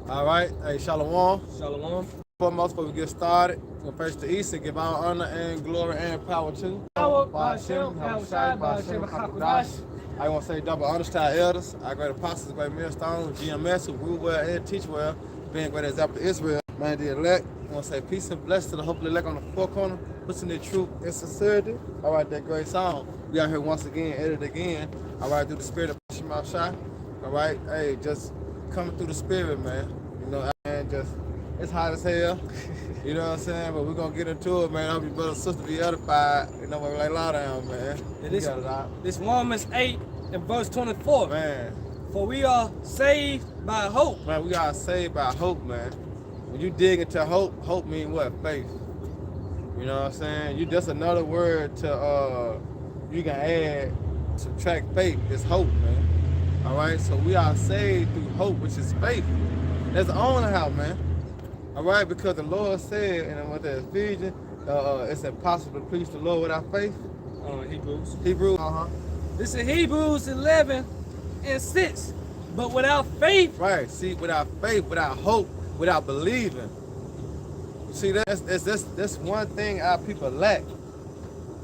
All right. Hey, Shalom. Shalom. Foremost, before we get started, we'll face the east and give our honor and glory and power to Power, Ba'ashem, Yahushai, Ba'ashem, Hakudash. I want to say double honors to our elders, our great apostles, great millstones, GMS, who grew well and teach well, being great example to Israel. Man, the elect, I want to say peace and blessings to the hopefully elect on the four corner, listening to truth and sincerity. All right, that great song. We out here once again, edited again. All right, through the spirit of Shema Shai. All right, hey, just coming through the spirit, man. You know, and just, it's hot as hell. You know what I'm saying? But we're going to get into it, man. I hope your brother and sister be edified. You know, we're like, lie down, man. This Romans 8 and verse 24. Man. For we are saved by hope. Man, we are saved by hope, man. When you dig into hope, hope means what? Faith. You know what I'm saying? You just another word to, you can add, subtract faith. It's hope, man. All right? So we are saved through hope, which is faith. That's the only how, man. All right? Because the Lord said, and what the Ephesians, it's impossible to please the Lord without faith. Hebrews. This is Hebrews 11 and 6. But without faith. Right. See, without faith, without hope, without believing. See, that's one thing our people lack.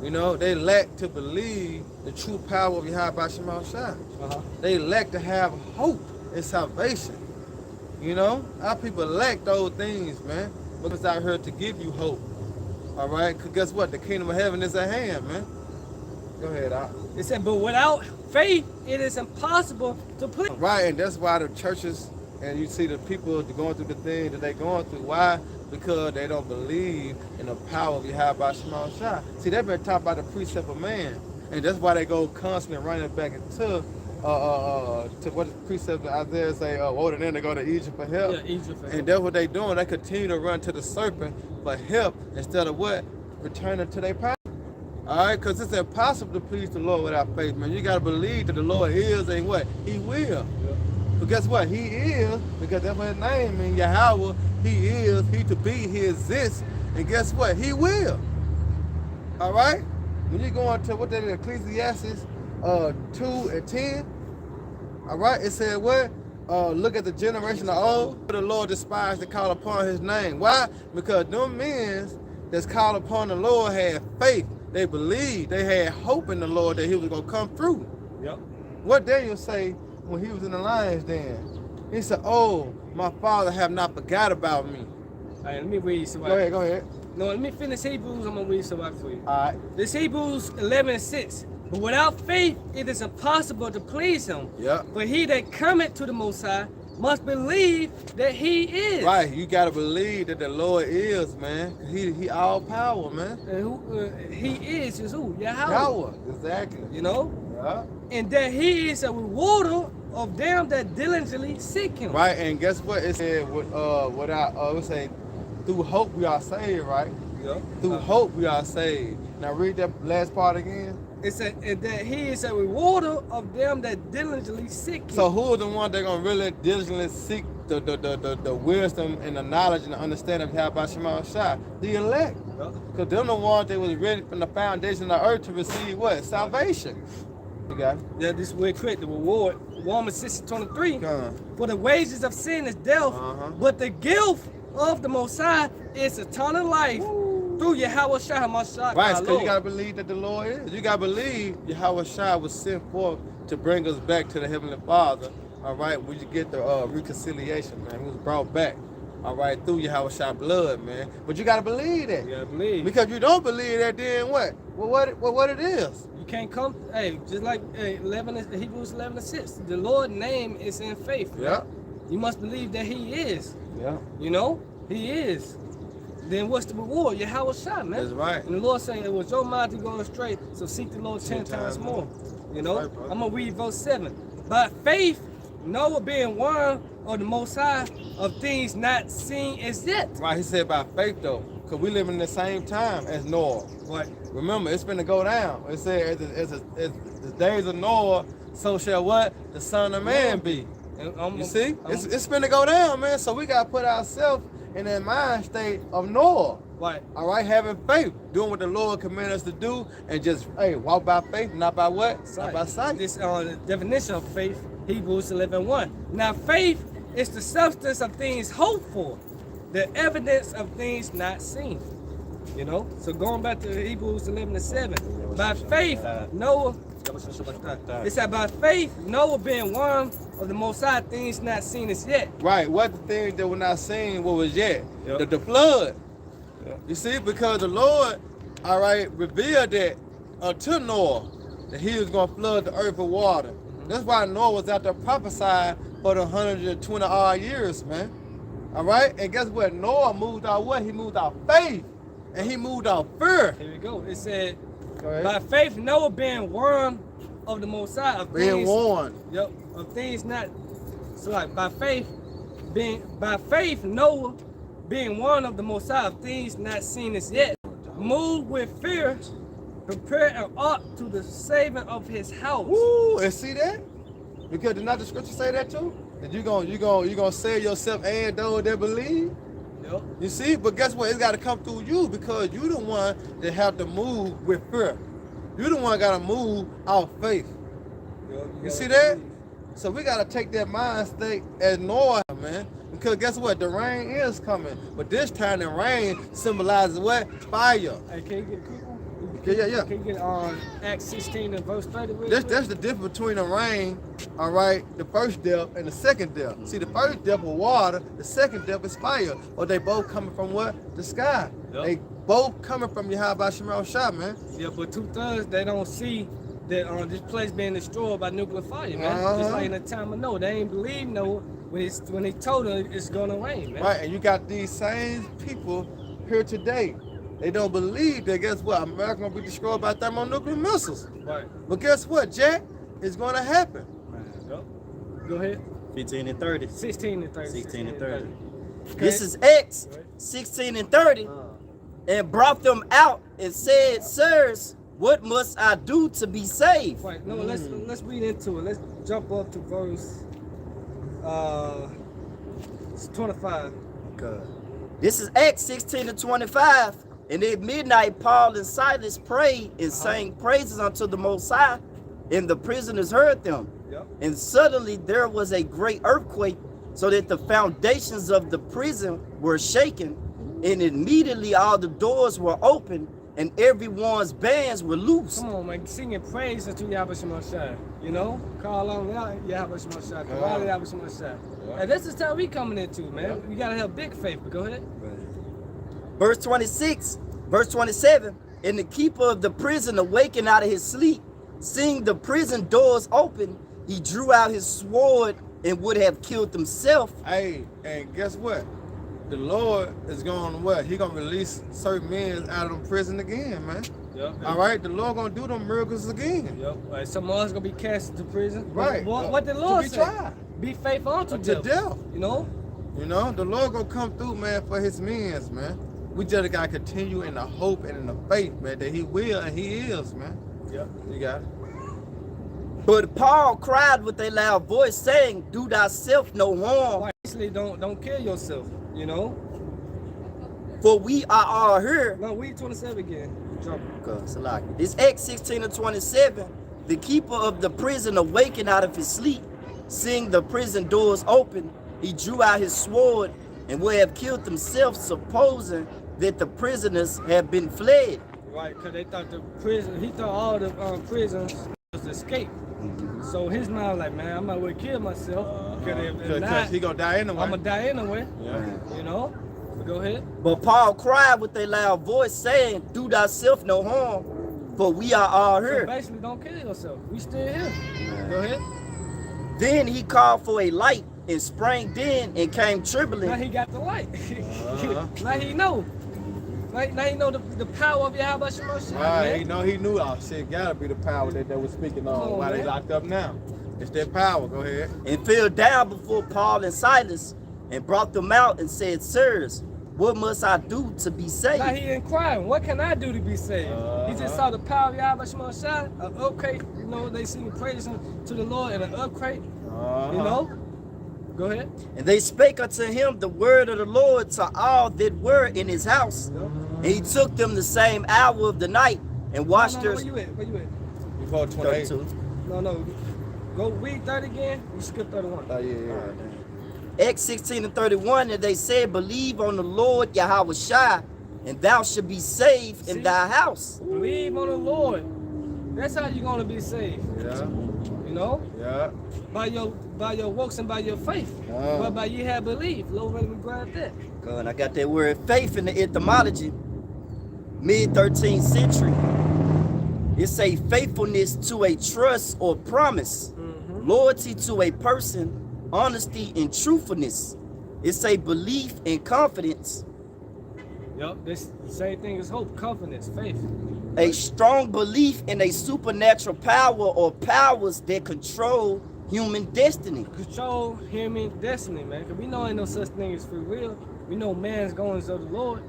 You know, they lack to believe the true power of Yahweh Shema Shai. They lack to have hope and salvation. You know, our people lack those things, man. But it's out here to give you hope. All right? Because guess what? The kingdom of heaven is at hand, man. Go ahead, Al. It said, but without faith, it is impossible to please. Right, and that's why the churches, and you see the people going through the things that they're going through. Why? Because they don't believe in the power of Yahweh Shema Shai. See, they've been taught by the precept of man. And that's why they go constantly running back into to what the precept of Isaiah say, older than they go to Egypt for help. Yeah, Egypt for help. And that's what they doing. They continue to run to the serpent for help instead of what? Returning to their power. All right, because it's impossible to please the Lord without faith, man. You got to believe that the Lord is and what? He will. Yeah. But guess what? He is, because that's what his name means, Yahweh. He is, he to be, he exists. And guess what? He will. All right? When you go into what that is, Ecclesiastes 2 and 10, all right, it said what? Look at the generation of old. The Lord despised to call upon his name. Why? Because them men that's called upon the Lord had faith. They believed. They had hope in the Lord that he was going to come through. Yep. What Daniel say when he was in the lion's den? He said, oh, my father have not forgot about me. All right, let me read some. Go ahead. No, let me finish Hebrews. I'm going to read some for you. All right. This Hebrews 11 and 6. But without faith, it is impossible to please him. Yep. For he that cometh to the Most High must believe that he is. Right, you got to believe that the Lord is, man. He all power, man. And who he is who? Yahweh. Yahweh, exactly. You know? Yeah. And that he is a rewarder of them that diligently seek him. Right, and guess what? It said, it say, through hope we are saved, right? Yeah. Through hope we are saved. Now read that last part again. It said that he is a rewarder of them that diligently seek him. So who are the ones that are going to really diligently seek the wisdom and the knowledge and the understanding of Yahweh Shema Shai? The elect. Because they're the ones that was ready from the foundation of the earth to receive what? Salvation. You got it? Yeah, this is where it create the reward. Romans 6:23. For the wages of sin is death, but the gift of the Most High is eternal life. Through Yahweh Shai HaMashiach. Right, because you got to believe that the Lord is. You got to believe Yahweh Shai was sent forth to bring us back to the Heavenly Father. All right, we get the reconciliation, man. He was brought back, all right, through Yahweh Shai blood, man. But you got to believe that. You got to believe. Because if you don't believe that, then what? Well, what it is? You can't come, just like Hebrews 11 and 6. The Lord's name is in faith. Right? Yeah. You must believe that he is. Yeah. You know? He is. Then what's the reward? Yahweh Shai, man. That's right. And the Lord saying, it was your mind to go astray, so seek the Lord 10 times more. You know? Right, I'm going to read verse 7. By faith, Noah being one of the Most High of things not seen as yet. Right, he said by faith, though, because we live in the same time as Noah. Right. Remember, it's finna go down. It said, as the days of Noah, so shall what? The Son of Man be. You see? It's finna go down, man. So we got to put ourselves in that mind state of Noah. Right. All right, having faith, doing what the Lord commanded us to do, and just, walk by faith, not by what? Sight. Not by sight. This definition of faith, Hebrews 11:1. Now faith It's the substance of things hoped for, the evidence of things not seen. You know? So going back to Hebrews 11:7, by faith, Noah, it said, by faith, Noah being one of the Most High, things not seen as yet. Right. What the things that were not seen, what was yet? The flood. You see, because the Lord, all right, revealed that to Noah that he was going to flood the earth with water. That's why Noah was out there prophesying for the 120 odd years, man. All right? And guess what? Noah moved out what? He moved out faith. And he moved out fear. Here we go. It said, by faith, Noah being warned of the Most High. Of being things, warned. Yep. Of things not, so like by faith, Noah being warned of the Most High of things not seen as yet, moved with fear, prepared an ark to the saving of his house. Woo, and see that? Because did not the scripture say that too? That you gonna save yourself and those that believe? Yep. You see? But guess what? It's gotta come through you because you the one that have to move with fear. You the one gotta move out faith. Yep, you see that? So we gotta take that mind state as Noah, man. Because guess what? The rain is coming. But this time the rain symbolizes what? Fire. Hey, can you get a quick one? Yeah. Can you get Acts 16 and verse 30? That's the difference between the rain, all right, the first depth and the second depth. See, the first depth was water, the second depth is fire. Or they both coming from what? The sky. Yep. They both coming from Yahweh Shemal Shah, man. Yeah, but 2/3 they don't see that this place being destroyed by nuclear fire, man. Just like in the time of Noah, they ain't believe Noah when they told them it's gonna rain, man. Right, and you got these same people here today. They don't believe that, guess what, America gonna be destroyed by thermonuclear missiles. Right. But guess what, Jack? It's gonna happen. Yep. Go ahead. 15 and 30. 16 and 30. 16 and 30. Okay. This is X 16 and 30. And brought them out and said, sirs, what must I do to be saved? Right. No, let's read into it. Let's jump up to verse 25. God. This is Acts 16 and 25. And at midnight, Paul and Silas prayed and sang praises unto the Most High, and the prisoners heard them. Yep. And suddenly there was a great earthquake, so that the foundations of the prison were shaken, and immediately all the doors were open, and everyone's bands were loose. Come on, man, singing praise unto Yahweh Shema Shai. You know, call on Yahweh Shema Shai. Call on Yahweh Shema Shai. And this is how we coming into, man. You gotta have big faith. But go ahead. Verse 26, verse 27, and the keeper of the prison awakened out of his sleep, seeing the prison doors open, he drew out his sword and would have killed himself. Hey, and guess what? The Lord is going to what? He gonna release certain men out of the prison again, man. Yep. All right, the Lord gonna do them miracles again. Yep. Right. Some of us gonna be cast into prison. Right. What the Lord to be said? tried. Be faithful unto To death. You know. You know, the Lord gonna come through, man, for his men, man. We just gotta continue in the hope and in the faith, man, that he will and he is, man. Yep. You got it. But Paul cried with a loud voice, saying, do thyself no harm, Basically, don't kill yourself. You know. for we are all here. No, read 27 again. Jump. This Acts 16 and 27, the keeper of the prison awakened out of his sleep, seeing the prison doors open, he drew out his sword and would have killed himself, supposing that the prisoners had been fled. Right, because they thought he thought all the prisons was escape. So his mind like, man, I might well kill myself. Because he gonna die anyway. I'm gonna die anyway. Yeah. You know? But go ahead. But Paul cried with a loud voice, saying, do thyself no harm, for we are all So here. basically, don't kill yourself. We still here. Go ahead. Then he called for a light and sprang in and came Now trembling. he got the light. Now he know. Now he know the power of Yahweh Shema Shai, Right, man. he knew all shit gotta be the power that they was speaking on while they man. locked up now. It's their power. Go ahead. And fell down before Paul and Silas and brought them out and said, sirs, what must I do to be saved? Now he inquiring, what can I do to be saved? He just saw the power of Yahweh Shema Shai, an earthquake, you know, they sing praise to the Lord in an earthquake, you know? Go ahead. And they spake unto him the word of the Lord to all that were in his house. And he took them the same hour of the night and washed their... Where you at? Where you at? Before 28. 32. No. Go read 30 again. You skip 31. Oh, yeah. Acts 16 and 31, and they said, believe on the Lord Yahweh Shai, and thou shalt be saved in thy house. Believe on the Lord. That's how you're gonna be saved. Yeah. You know? Yeah. By your works and by your faith. But by you have belief. Lord, let me grab that. God, I got that word faith in the etymology. Mid-13th century. It say faithfulness to a trust or promise. Loyalty to a person. Honesty and truthfulness. It say belief and confidence. Yup, this the same thing as hope, confidence, faith. A strong belief in a supernatural power or powers that control human destiny. Control human destiny, man. Cause we know ain't no such thing as free will. We know man's goings of the Lord.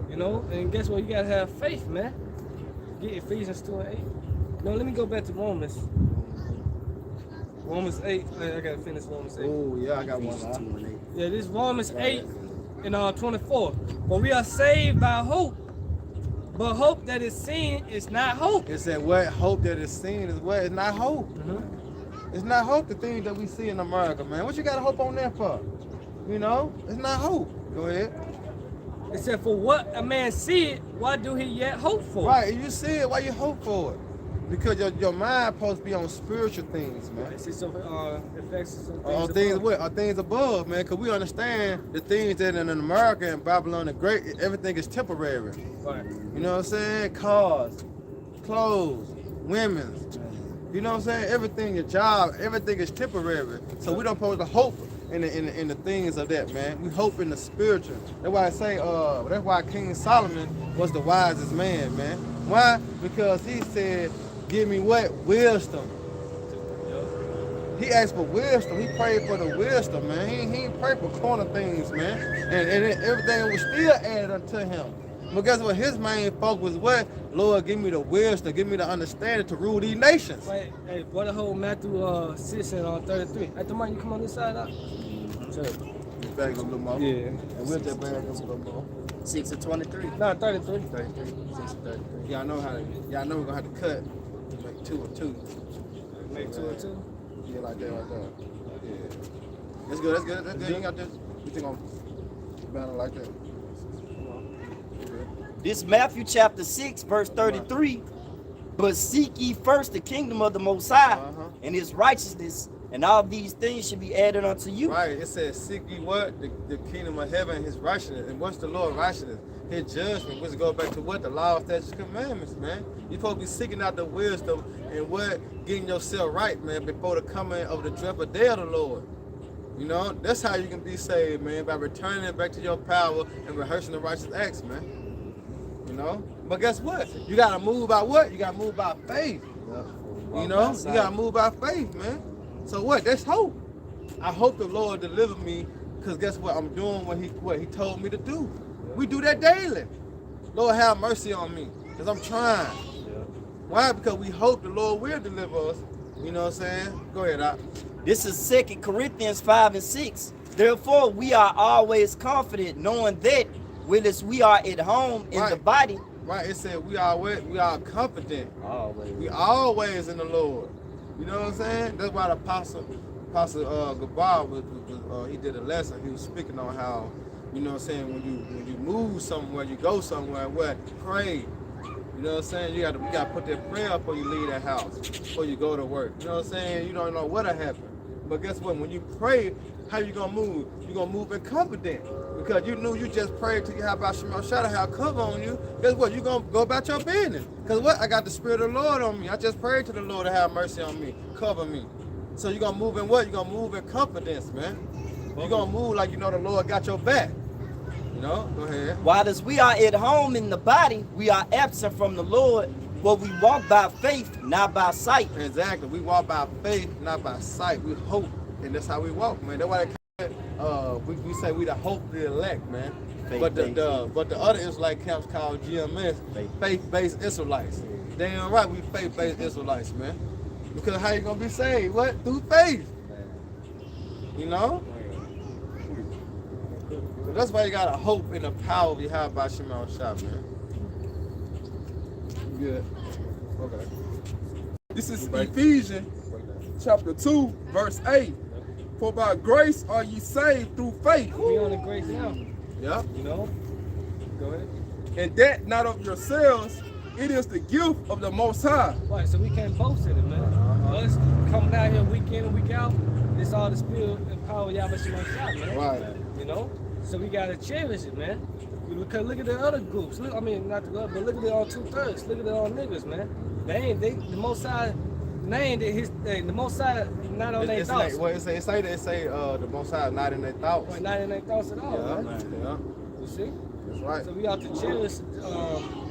You know, and guess what? You gotta have faith, man. Get Ephesians 2 and 8. No, let me go back to Romans. Romans 8. I gotta finish Romans 8. Oh, yeah, I got one. Yeah, this Romans 8 and 24. For we are saved by hope. But hope that is seen is not hope. It said what hope that is seen is what? It's not hope. It's not hope, the things that we see in America, man. What you got to hope on that for? You know? It's not hope. Go ahead. It said, for what a man seeth, why do he yet hope for? Right, if you see it, why you hope for it? Because your mind supposed to be on spiritual things, man. Right, see, so effects some Or things what? Or things above, man. Because we understand the things that in America and Babylon the Great, everything is temporary. Right. You know what I'm saying? Cars, clothes, women's. You know what I'm saying? Everything, your job, everything is temporary. So we don't supposed to hope in the things of that, man. We hope in the spiritual. That's why I say, that's why King Solomon was the wisest man, man. Why? Because he said, give me what? Wisdom. He asked for wisdom. He prayed for the wisdom, man. He didn't pray for corner things, man. And everything was still added unto him. But guess what? His main focus was what? Lord, give me the wisdom, give me the understanding to rule these nations. Wait, hey, what the whole Matthew 6 and 33. At the moment, you come on this side out. Shut up. Your bag a little more. Yeah. And with that bag a little more. 6 and 23. No, 33. 33. 6 and 33. Y'all know we're gonna have to cut. Make 2 and 2. Make 2 and 2. Yeah, like that, right there. Yeah. That's good, that's good, that's good. You ain't got this. You think I'm battle like that? This Matthew chapter 6, verse 33. But seek ye first the kingdom of the Most High and his righteousness, and all these things should be added unto you. Right, it says, seek ye what? The kingdom of heaven and his righteousness. And what's the Lord's righteousness? His judgment, which goes back to what? The law, statutes, commandments, man. You're supposed to be seeking out the wisdom and what? Getting yourself right, man, before the coming of the dreadful day of the Lord. You know, that's how you can be saved, man, by returning it back to your power and rehearsing the righteous acts, man. You know? But guess what? You got to move by what? You got to move by faith. You know? You got to move by faith, man. So what? That's hope. I hope the Lord deliver me, because guess what? I'm doing what he told me to do. We do that daily. Lord, have mercy on me, because I'm trying. Why? Because we hope the Lord will deliver us. You know what I'm saying? Go ahead, Doc. This is 2 Corinthians 5 and 6. Therefore, we are always confident, knowing that whilst we are at home in the body. Right, it said we are confident. Always. We always in the Lord. You know what I'm saying? That's why the Apostle Gabar he did a lesson. He was speaking on how, you know what I'm saying, when you move somewhere, you go somewhere, what? Pray. You know what I'm saying? You gotta put that prayer up before you leave that house, before you go to work. You know what I'm saying? You don't know what'll happen. But guess what? When you pray, how you gonna move? You gonna move in confidence. Because you knew you just prayed to Yahweh Shema Shaddai, how cover on you. Guess what? You gonna go about your business. Because what? I got the Spirit of the Lord on me. I just prayed to the Lord to have mercy on me, cover me. So you gonna move in what? You gonna move in confidence, man. You gonna move like you know the Lord got your back. You know? Go ahead. While as we are at home in the body, we are absent from the Lord, but we walk by faith, not by sight. Exactly. We walk by faith, not by sight. We hope, and that's how we walk, man. That's why we say we the hope of the elect, man. But the other Israelite camps called GMS, faith-based Israelites. Damn right, we faith-based Israelites, man. Because how you gonna be saved? What? Through faith. You know? So that's why you gotta hope in the power of Yahweh Shema Shah, man. Good. Okay. This is Ephesians chapter 2, verse 8. For by grace are ye saved through faith, We on the grace now. yeah, You know. Go ahead. and that not of yourselves, it is the gift of the Most High. Right, so we can't boast in it, man. Us coming out here week in and week out, it's all the spirit and power of Yahweh Shema Shah, man. Right. You know? So we gotta cherish it, man. Because look at the other groups. Look, I mean, not the other, but look at the all 2/3. Look at the all niggas, man. The Most High named it the Most High not on their thoughts. Well, it say the Most High not in their thoughts. Right, not in their thoughts at all, Yeah, man. yeah, You see? that's right. So we have to cherish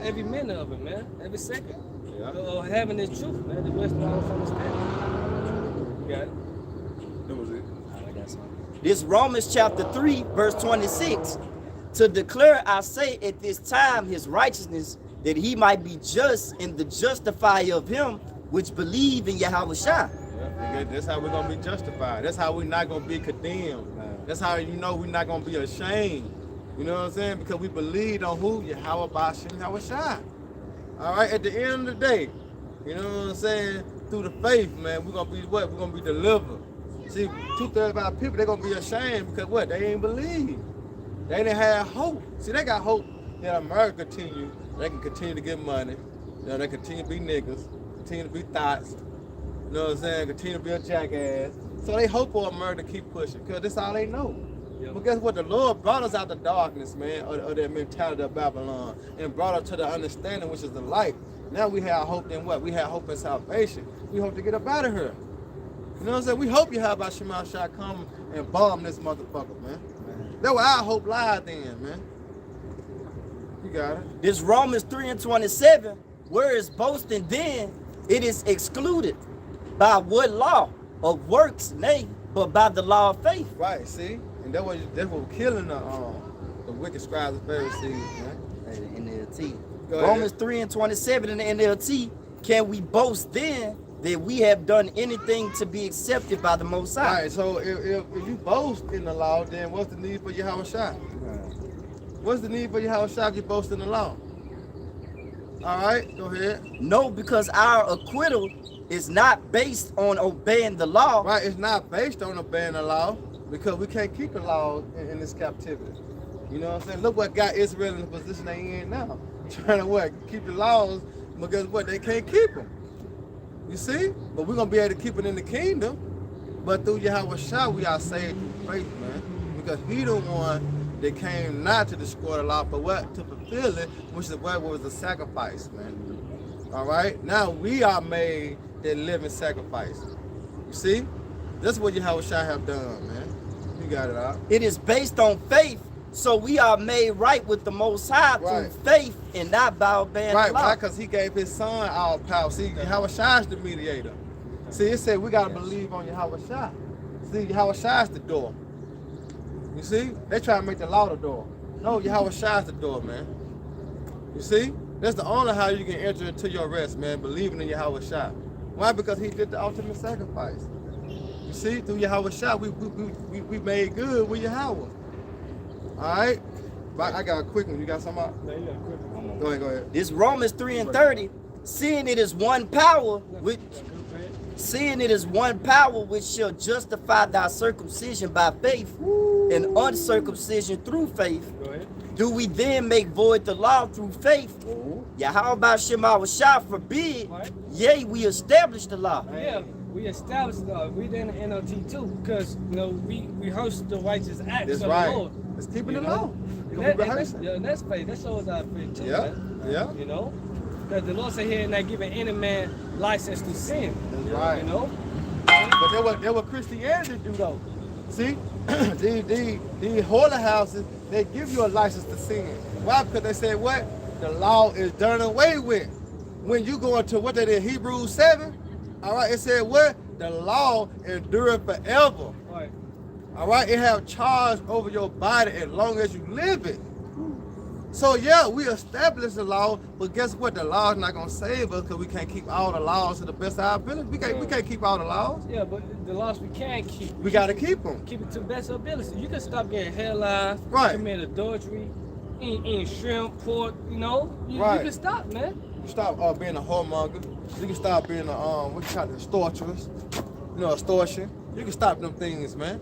every minute of it, man. Every second. Yeah. Having this truth, man. The rest of us understand. You got it? That was it. I got something. This Romans chapter 3, verse 26. To declare, I say, at this time his righteousness, that he might be just and the justifier of him which believe in Yahweh Shai. Yeah, that's how we're gonna be justified. That's how we're not gonna be condemned. That's how you know we're not gonna be ashamed. You know what I'm saying? Because we believe on who? Yahweh Bashim Yahweh Shai. All right, at the end of the day, you know what I'm saying? Through the faith, man, we're gonna be what? We're gonna be delivered. See, 2/3 of our people, they're gonna be ashamed because what? They ain't believe. They didn't have hope. See, they got hope that America continue. They can continue to get money. You know, they continue to be niggas, continue to be thoughts. You know what I'm saying? Continue to be a jackass. So they hope for America to keep pushing because that's all they know. Yep. But guess what? The Lord brought us out the darkness, man, of that mentality of Babylon and brought us to the understanding, which is the light. Now we have hope in what? We have hope in salvation. We hope to get up out of here. You know what I'm saying? We hope you have about Shema Shai come and bomb this motherfucker, man. That's where our hope lies then, man. You got it. This Romans 3 and 27, where is boasting then, it is excluded. By what law? Of works, nay, but by the law of faith. Right, see? And that's what killing the wicked scribes and Pharisees, man. NLT. Go ahead. Romans 3 and 27 in the NLT, can we boast then that we have done anything to be accepted by the Most High? Right, so if you boast in the law, then what's the need for Yahweh Shai? What's the need for Yahweh Shai if you boast in the law? All right, go ahead. No, because our acquittal is not based on obeying the law. Right, it's not based on obeying the law because we can't keep the law in this captivity. You know what I'm saying? Look what got Israel in the position they in now. Trying to what? Keep the laws, but guess what? They can't keep them. You see? But we're going to be able to keep it in the kingdom. But through Yahweh Shai, we are saved through faith, man. Because he the one that came not to destroy the law, but what? To fulfill it, which is what was the sacrifice, man. All right? Now we are made that living sacrifice. You see? That's what Yahweh Shai have done, man. You got it out. It is based on faith, so we are made right with the Most High Right. through faith and not by obeying Right, the law. why? Because he gave his son all power. See, Yahweh Shai is the mediator. See, it said we got to believe on Yahweh Shai. See, Yahweh Shai is the door. You see? They try to make the law the door. No, Yahweh Shai is the door, man. You see? That's the only how you can enter into your rest, man, believing in Yahweh Shai. Why? Because he did the ultimate sacrifice. You see? Through Yahweh Shai, we made good with Yahweh. All right? But I got a quick one. You got something? No, you got a quick one. Go ahead, go ahead. This Romans 3 and 30, seeing it is one power which shall justify thy circumcision by faith and uncircumcision through faith. Go ahead. Do we then make void the law through faith? Yahweh Shema Shai forbid, Right. yea, we establish the law. Yeah, we established we did an NLT too, because you know we rehearse the righteous acts That's of right. the Lord. It's keeping You the know? law. And Because that, we and that's, rehearsing. yeah, and that's faith. That shows our faith too, Yeah, man. yeah. You know, because the Lord said here, not giving any man license to sin. That's right. You know. But that what Christianity do though. See, these holy houses, they give you a license to sin. Why? Because they say what? The law is done away with. When you go into what they did, Hebrews 7, all right, it said what? The law endureth forever. Right. All right, it have charge over your body as long as you live it. So yeah, we established the law, but guess what? The law is not gonna save us because we can't keep all the laws to the best of our ability. We can't keep all the laws. Yeah, but the laws we can keep. We gotta keep them. Keep it to the best of ability. You can stop getting headlines, Right. commit adultery, eating shrimp, pork. You know, you Right. can stop, man. You stop being a whoremonger. You can stop being a what you call it, extortionist. extortion. You can stop them things, man.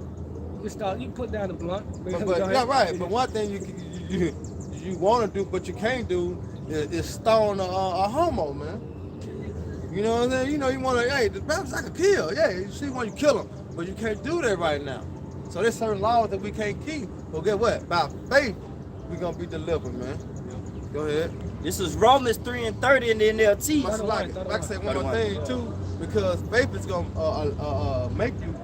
You put down the blunt. But yeah, right. But one thing you want to do, but you can't do, is stone a homo, man. You know what I'm saying? You know, you want to, hey, the Baptist I can kill. Yeah, you see when you kill them, but you can't do that right now. So there's certain laws that we can't keep. But get what? By faith, we're gonna be delivered, man. Go ahead. This is Romans 3:30 in the NLT. Like I say one more thing too, because faith is gonna make you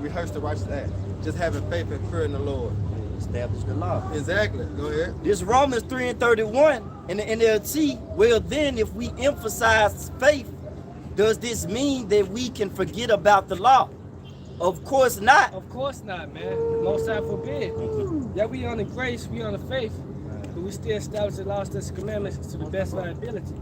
rehearse the righteous act. Just having faith and fear in the Lord. Establish the law. Exactly. Go ahead. This Romans 3:31 in the NLT. Well, then, if we emphasize faith, does this mean that we can forget about the law? Of course not. Of course not, man. Most High forbid. Yeah, we on the grace, we on the faith, but we still establish the laws, statutes, and commandments to the best of our ability.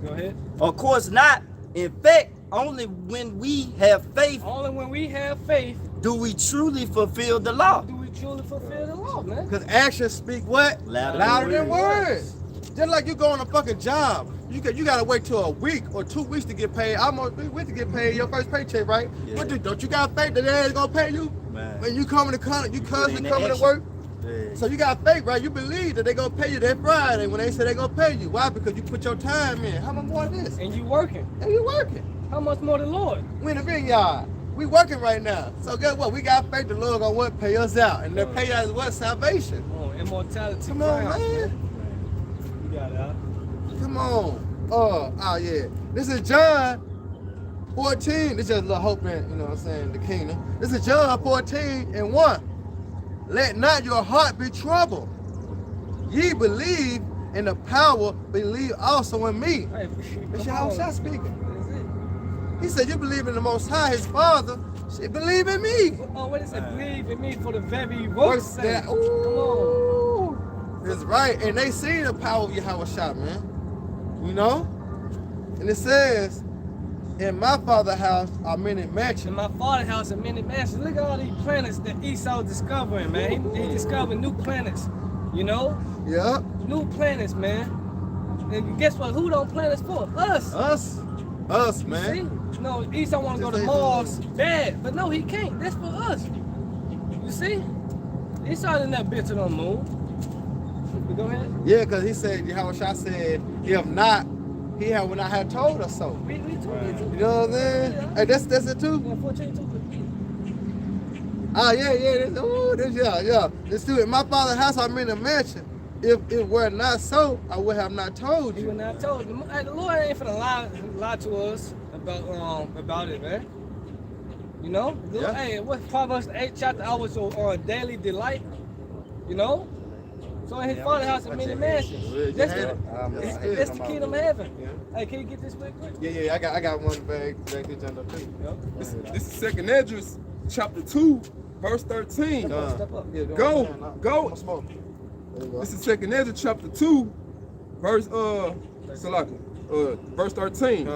Go ahead. Of course not. In fact, only when we have faith Only when we have faith do we truly fulfill the law. do we truly fulfill the law, man. Because actions speak what? Louder than words. Just like you go on a fucking job. You gotta wait till a week or 2 weeks to get paid. Almost 3 weeks to get paid your first paycheck, right? Yeah. What don't you got faith that they ain't gonna pay you? Man. When you coming to constantly in the coming to action. work. Yeah. So you got faith, right? You believe that they gonna pay you that Friday when they say they gonna pay you. Why? Because you put your time in. How much more is this? And you working. And you working. How much more the Lord? We in the vineyard. We working right now. So guess what? We got faith the Lord gonna what? Pay us out. And their pay out is what? Salvation. Oh, immortality. Come on, triumphs, man. You got it, huh? Come on. Oh yeah. This is John 14. This is just a little hope in, you know what I'm saying, the kingdom. This is John 14:1. Let not your heart be troubled. Ye believe in the power, believe also in me. Hey, That's come how on. I'm speaking. That's it. He said, you believe in the Most High, his Father. She believe in me. Oh, what is it? Believe in me for the very Works work's sake. that. Come on. Ooh. That's right. And they see the power of Yahweh Shah, man. You know? And it says, in my father's house are many In mansions. my father's house are many mansions. Look at all these planets that Esau discovering, man. He discovered new planets, you know? Yep. New planets, man. And guess what? Who don't planets for? Us. Us, See? man. No, Esau want to go to Just Mars bad, but no, he can't. That's for us. You see? Esau didn't have been to the moon. But go ahead. Yeah, because he said, Yahweh Shah said, if not, he would not have told us so. We told you to. You know what I'm saying? Yeah. Hey, that's it too? Yeah, 14 too. Ah, yeah. Let's do it. In my father's house are many mansions. If it were not so, I would have not told He you. would not told you. Hey, the Lord ain't finna lie to us about it, man. You know? The Lord, Yeah. hey, what Proverbs 8 chapter, I was your daily delight. You know? So in his father's house are many mansions. That's the kingdom of heaven. Hey, can you get this real quick? Yeah, I got one bag this under too. This is Second Esdras, chapter 2, verse 13. Step up. Yeah, Go. I'm smoking. There you go. This is Second Esdras, chapter 2, verse verse 13.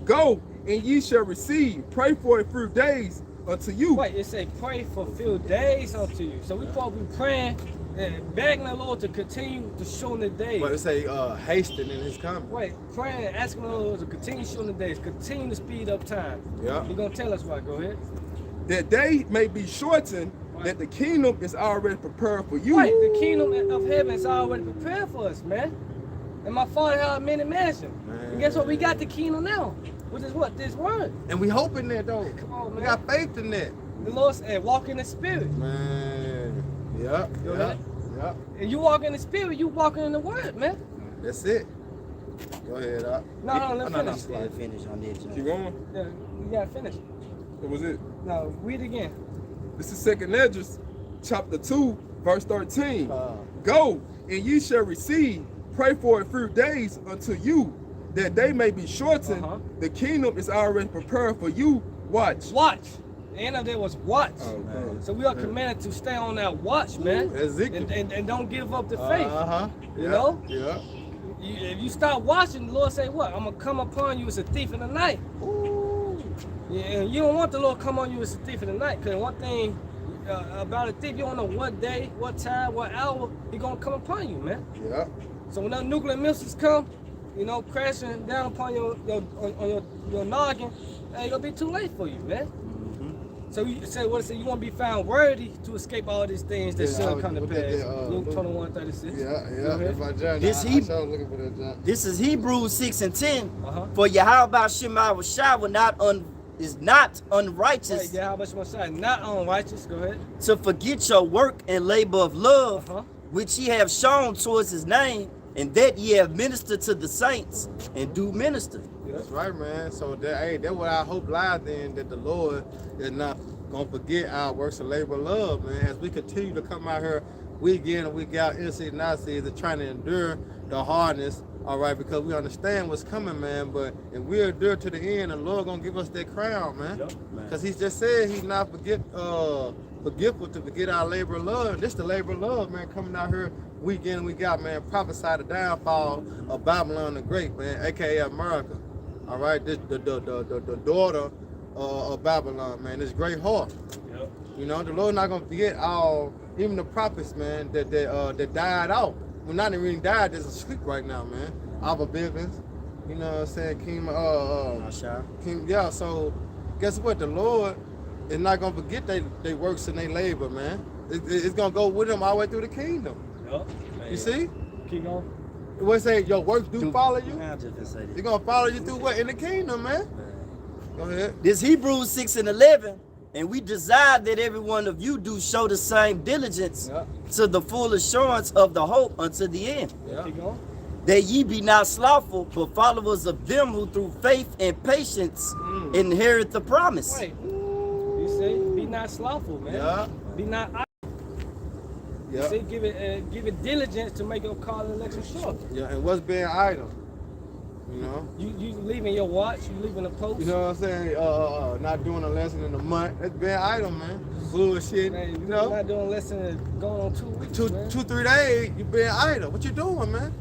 Go, and ye shall receive. Pray for a few days unto you. Wait, it say pray for a few days unto you. So we supposed to be praying and begging the Lord to continue to shorten the days. But it say hasten in his coming. Wait, praying and asking the Lord to continue shorten the days, continue to speed up time. Yeah. You're gonna tell us why, go ahead. That they may be shortened, that the kingdom is already prepared for you. Right, the kingdom of heaven is already prepared for us, man. And my father had many mansions. And guess what? We got the kingdom now. Which is what? This word. And we hope in that though. Come on, We man. got faith in that. The Lord said, walk in the spirit. Man. Yep. Go ahead. Yep. And you walk in the spirit, you walking in the word, man. That's it. Go ahead, No, let me no, no. finish. Gotta finish on that, Keep John. going. Yeah, you gotta finish. What was it? No, read again. This is Second Esdras, chapter 2, verse 13. Go, and ye shall receive. Pray for a few days unto you, that they may be shortened. The kingdom is already prepared for you. Watch. Watch. The end of that was watch. Oh, So we are commanded to stay on that watch, man. Ezekiel. And don't give up the faith. You know? Yeah. If you start watching, the Lord say what? I'm gonna come upon you as a thief in the night. Yeah, and you don't want the Lord come on you as a thief in the night, because one thing about a thief, you don't know what day, what time, what hour he gonna come upon you, man. Yeah. So when those nuclear missiles come, you know, crashing down upon your noggin, it's gonna be too late for you, man. So you say what? So you want to be found worthy to escape all these things that Yeah, shall I come to was- pass. Luke- Luke 21:36. Yeah, Go yeah, ahead. that's my journey. This I he- sure looking for that jump. This is Hebrews 6:10. Uh-huh. For Yahweh Shema Shai is not unrighteous Right, yeah, how much more shine? Not unrighteous. Go ahead. to forget your work and labor of love, Uh-huh. which ye have shown towards his name, and that ye have ministered to the saints and do minister. That's right, man. So that's what I hope lies in, that the Lord is not gonna forget our works of labor of love, man. As we continue to come out here week in and week out, in season, out season, trying to endure the hardness, all right, because we understand what's coming, man. But if we endure to the end, the Lord gonna give us that crown, man. Yep, man. Because He just said He's not forgetful to forget our labor of love. This the labor of love, man, coming out here week in and week out, man. Prophesy the downfall of Babylon the Great, man, aka America. All right, this the daughter of Babylon, man. This great whore. Yep. You know, the Lord not gonna forget all, even the prophets, man, that died out. Well, not even died. There's a sleep right now, man. Abba Bivens, you know what I'm saying? King, yeah. So, guess what? The Lord is not gonna forget they works and they labor, man. It's gonna go with them all the way through the kingdom. Yep. You see? Keep going. What say your works do follow you? I'll just say They're this. gonna follow you through what? In the kingdom, man. Go ahead. This Hebrews 6:11, and we desire that every one of you do show the same diligence Yep. to the full assurance of the hope unto the end. Yeah. Keep going. That ye be not slothful, but followers of them who through faith and patience inherit the promise. Wait. You say be not slothful, man. Yeah. Be not. Yeah. See, give it diligence to make your call and election sure. Yeah. And what's being idle? You know. You leaving your watch, you leaving the post. You know what I'm saying? Not doing a lesson in a month. That's being idle, man. Bullshit. Man, You you know. not doing lessons going on 2 weeks. man. 3 days, you being idle. What you doing, man?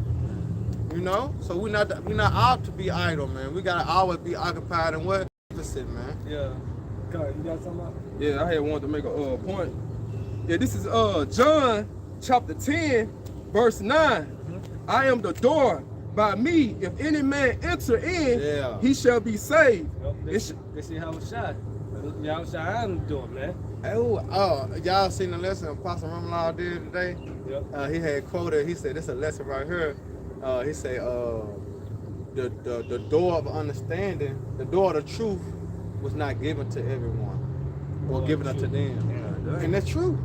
You know. So we're not out to be idle, man. We gotta always be occupied in what? Opposite, man. Yeah. Go ahead. You got something else? Yeah, I had wanted to make a point. Yeah, this is John chapter 10, verse 9. I am the door. By me, if any man enter in, Yeah. he shall be saved. Yep. It's- This is how it's shot. Y'all shot. I'm doing, man. Y'all seen the lesson Apostle Rumlaw did today? Yep. He had quoted. He said, "This is a lesson right here." He said, "The door of understanding, the door of the truth, was not given to everyone, or given unto them." And that's true.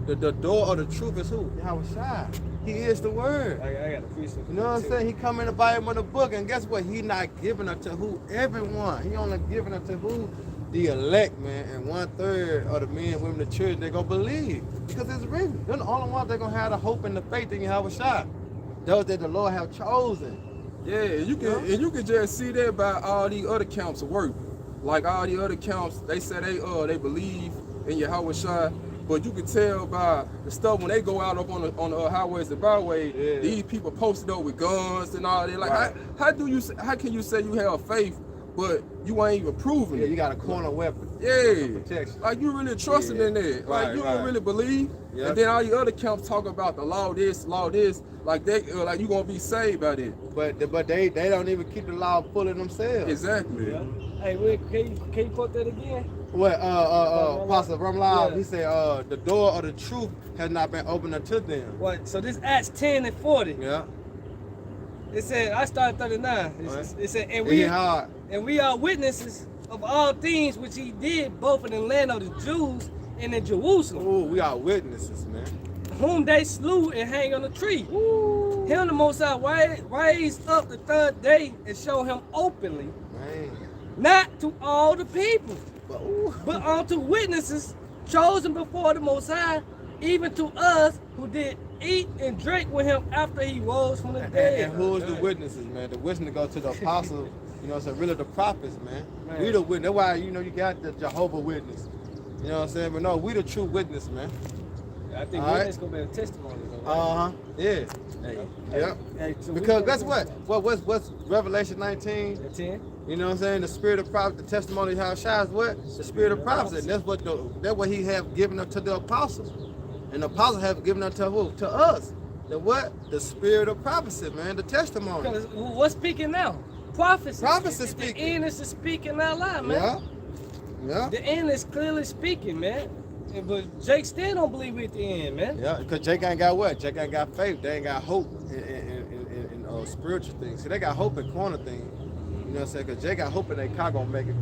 The door of the truth is who? Yahweh Shai. He is the word. I got a piece of. You know what I'm saying? He come in the Bible with a book, and guess what? He not giving it to who? Everyone. He only giving it to who? The elect, man. And 1/3 of the men and women of the church, they gonna believe. Because it's written. They're the only ones that gonna have the hope and the faith in Yahweh Shai. Those that the Lord have chosen. Yeah, and you can just see that by all these other camps of work. Like all the other camps, they say they believe in Yahweh Shai, but you can tell by the stuff when they go out up on the highways and byways, Yeah. these people posted up with guns and all that. Like Right. how can you say you have faith, but you ain't even proving Yeah, it? you got a corner weapon. Yeah, Protection. like you really trusting Yeah. in that. Like Right, you right. don't really believe. Yeah. And then all the other camps talk about the law this, like they like you gonna be saved by that. But they don't even keep the law full of themselves. Exactly. Yeah. Hey, Rick, can you quote that again? What Apostle Rumlaw, Yeah. he said the door of the truth has not been opened unto them. What? So this Acts 10 and 40. Yeah. It said I started 39. Right. It said and It we hit hard. and we are witnesses of all things which he did both in the land of the Jews and in Jerusalem, Ooh, we are witnesses, man. whom they slew and hang on a tree. Him the Most High raised up the 3rd day and showed him openly, Man. not to all the people, But, ooh. but unto witnesses chosen before the Most High, even to us who did eat and drink with him after he rose from the dead. And who is the witnesses, man? The witnesses go to the apostles, you know, so really the prophets, man. Man. We the witness. That's why, you know, you got the Jehovah Witness. You know what I'm saying? But no, we the true witness, man. I think All right. witness gonna be a testimony. Though, right? Uh-huh. Yeah. Hey, Yeah. Hey, so we Because gonna guess go what? What's Revelation 19? to 10. You know what I'm saying? The spirit of prophet, the testimony of how shines what? The spirit of prophecy. And that's what he have given unto the apostles. And the apostles have given unto who? To us. The what? The spirit of prophecy, man. The testimony. Because what's speaking now? Prophecy. Prophecy It's speaking. The end is the speaking out loud, man. Yeah. Yeah. The end is clearly speaking, man. But Jake still don't believe we at the end, man. Yeah, because Jake ain't got what? Jake ain't got faith. They ain't got hope in spiritual things. See, they got hope in corner things. You know what I'm saying? Because Jake got hope in their car gonna make it.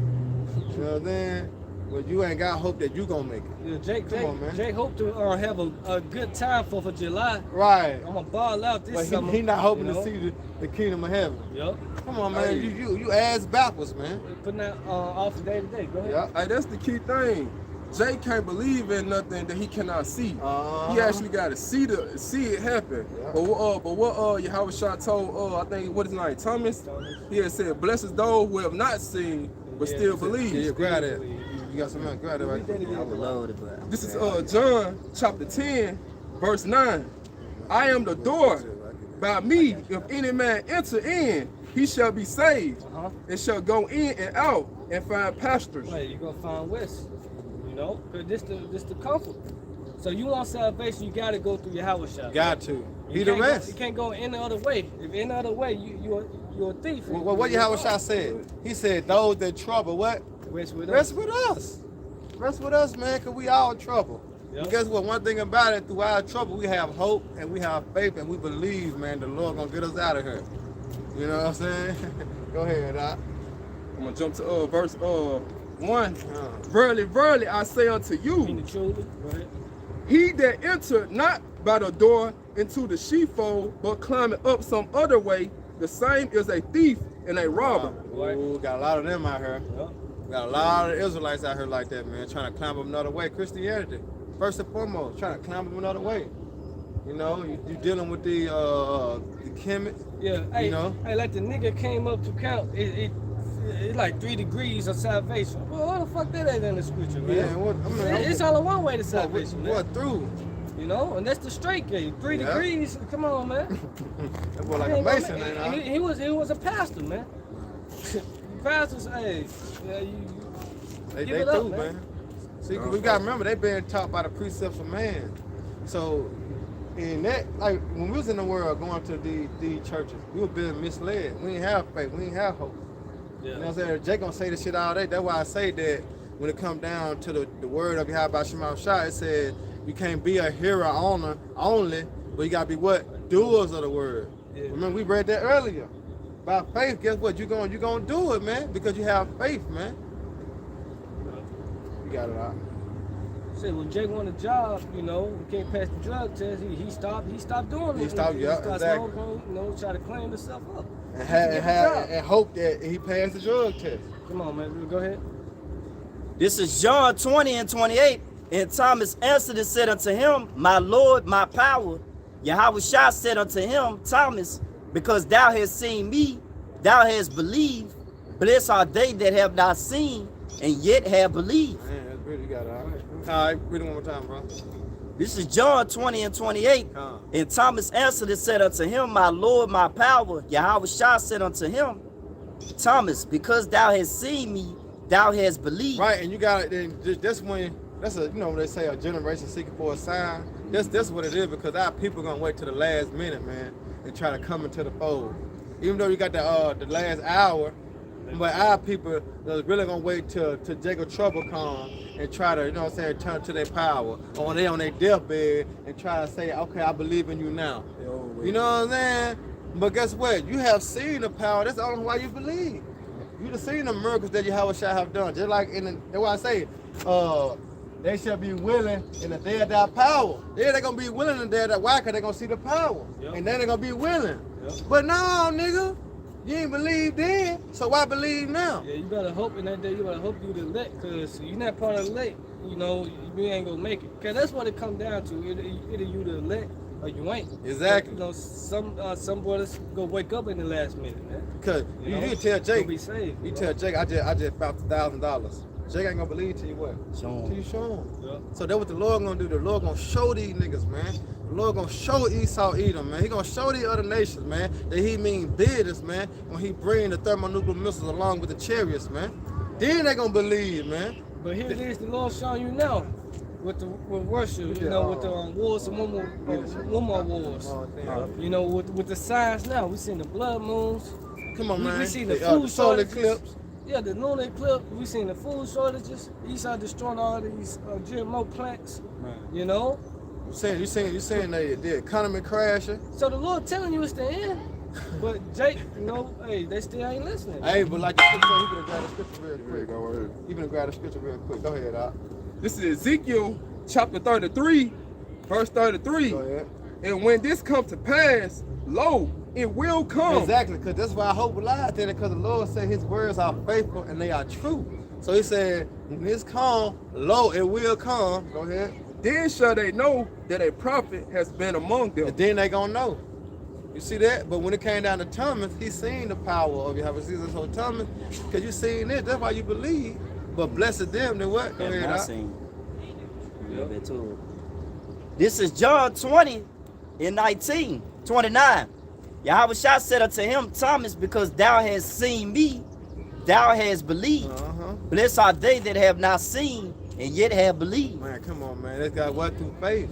You know what I'm saying? Well, you ain't got hope that you gonna make it. Yeah, Jake, Come on, man. Jake hope to have a good time 4th of July. Right. I'm gonna ball out this But summer. he not hoping you know? to see the kingdom of heaven. Yup. Come on, man. Hey. You ass backwards, man. Putting that off day to day. Go ahead. Yeah. Hey, that's the key thing. Jay can't believe in nothing that he cannot see. Uh-huh. He actually got to see it happen. Yeah. But what Yahweh Shah told I think what is his name, Thomas? He had said, "Blessed those who have not seen but Yeah, still he said, believe." Yeah, grab that. You got something? Grab that right there. I would love it, but This is John chapter 10, verse 9. I am the door. By me, if any man enter in, he shall be saved, Uh-huh. and shall go in and out and find pastures. Wait, you gonna find West. You know? Because this the comfort. So you want salvation, you gotta go through your house shop. Got to. You He the can't rest. You can't go any other way. If any other way, you're a thief. Well, what Yahweh Shah said? He said, those that trouble, what? Rest with us. Rest with us. Rest with us, man, because we all in trouble. Yep. And guess what? One thing about it, through our trouble, we have hope and we have faith and we believe, man, the Lord gonna get us out of here. You know what I'm saying? Go ahead, Doc. I'm gonna jump to verse 1. Uh. Verily, verily, I say unto Mean you, the truly. Go ahead. he that entered not by the door into the sheepfold, but climbing up some other way, the same is a thief and a robber. Ooh, got a lot of them out here. Yep. Got a lot of Israelites out here like that, man, trying to climb up another way. Christianity, first and foremost, trying to climb up another way. You know, you dealing with the Kemet. Yeah. Hey, You know? hey, like the nigga came up to count. It's like 3 degrees of salvation. Well, what the fuck that ain't in the scripture, man? Yeah, what, I mean, It's only one way to what, salvation, man. what through? You know, and that's the straight gate. 3 Yeah. degrees. Come on, man. That boy like He a ain't gonna mason, make- ain't he was a pastor, man. Pastors, hey, yeah, They Give it up, through, man. man. See, we gotta remember they been taught by the precepts of man. So, in that, like when we was in the world going to the churches, we were being misled. We didn't have faith. We didn't have hope. You know what I'm saying? Jake gonna say this shit all day. That's why I say that when it come down to the word of Yahweh Shema Shah, it said you can't be a hearer only, but you gotta be what? Doers of the word. Yeah. Remember we read that earlier. By faith, guess what? You're gonna do it, man, because you have faith, man. You got it out. Said when Jake want a job, you know, he can't pass the drug test. He stopped doing it. He stopped, yeah, exactly. Smoking, you know, try to clean himself up. And hope that he passed the drug test. Come on, man. Go ahead. this is John 20 and 28. And Thomas answered and said unto him, My Lord, my power. Yahweh Shah said unto him, Thomas, because thou hast seen me, thou hast believed. Blessed are they that have not seen and yet have believed. Man, that's good. You got it all right. All right, read it one more time, bro. This is John 20 and 28. And Thomas answered and said unto him, My Lord, my power. Yahweh Shah said unto him, Thomas, because thou hast seen me, thou hast believed. Right, and you got it. Then that's when you know when they say a generation seeking for a sign. That's what it is, because our people gonna wait till the last minute, man, and try to come into the fold. Even though you got the last hour, but our people is really gonna wait till Jacob trouble come and try to, you know what I'm saying, turn to their power, or when they on their deathbed and try to say, okay, I believe in you now. You know what I'm saying? But guess what? You have seen the power. That's the only why you believe. You have seen the miracles that Yahweh Shah have done. Just like that's why I say, they shall be willing in the day of thy power. Yeah, they're gonna be willing in the day of that. Why? Because they're gonna see the power. Yep. And then they're gonna be willing. Yep. But no, nigga, you ain't believe then, so why believe now? Yeah, you better hope in that day. You better hope you the elect, cause you're not part of the elect. You know, you ain't gonna make it. Cause that's what it come down to. Either you the elect or you ain't. Exactly. You know, some brothers go wake up in the last minute, man. Cause You know, you tell Jake, you'll be saved. you tell Jake, I just found $1,000. Jake ain't gonna believe till you what? Show 'em. Till you show him. Yeah. So that's what the Lord gonna do. The Lord gonna show these niggas, man. The Lord gonna show Esau Edom, man. He gonna show these other nations, man, that he mean business, man, when he bring the thermonuclear missiles along with the chariots, man. Then they gonna believe, man. But here it is, the Lord showing you now with worship, you know, with the wars and one more wars. You know, with the signs now, we seen the blood moons. Come on, We man. seen the the food solar shortages. eclipse. Yeah, the lunar eclipse, we seen the food shortages. Esau destroying all these GMO plants. Man. You know? You saying the economy crashing? So the Lord telling you it's the end. But Jake, you know, hey, they still ain't listening. Hey, but like the scripture, he gonna grab the scripture real Here quick. you go, right here. He gonna grab the scripture real quick. Go ahead, Doc. This is Ezekiel chapter 33, verse 33. Go ahead. And when this comes to pass, lo, it will come. Exactly, because that's why I hope lies in it, because the Lord said his words are faithful and they are true. So he said, when this come, lo, it will come. Go ahead. Then shall they know that a prophet has been among them. And then they gonna know. You see that? But when it came down to Thomas, he seen the power of Yahweh. So Thomas, because you seen it, that's why you believe. But blessed them, then what? Go Have ahead, not Doc. seen. Yeah, that too. This is John 20 and 19, 29. Yahweh Shah said unto him, Thomas, because thou hast seen me, thou hast believed. Blessed are they that have not seen and yet have believed. Man, come on, man. That's got what through faith.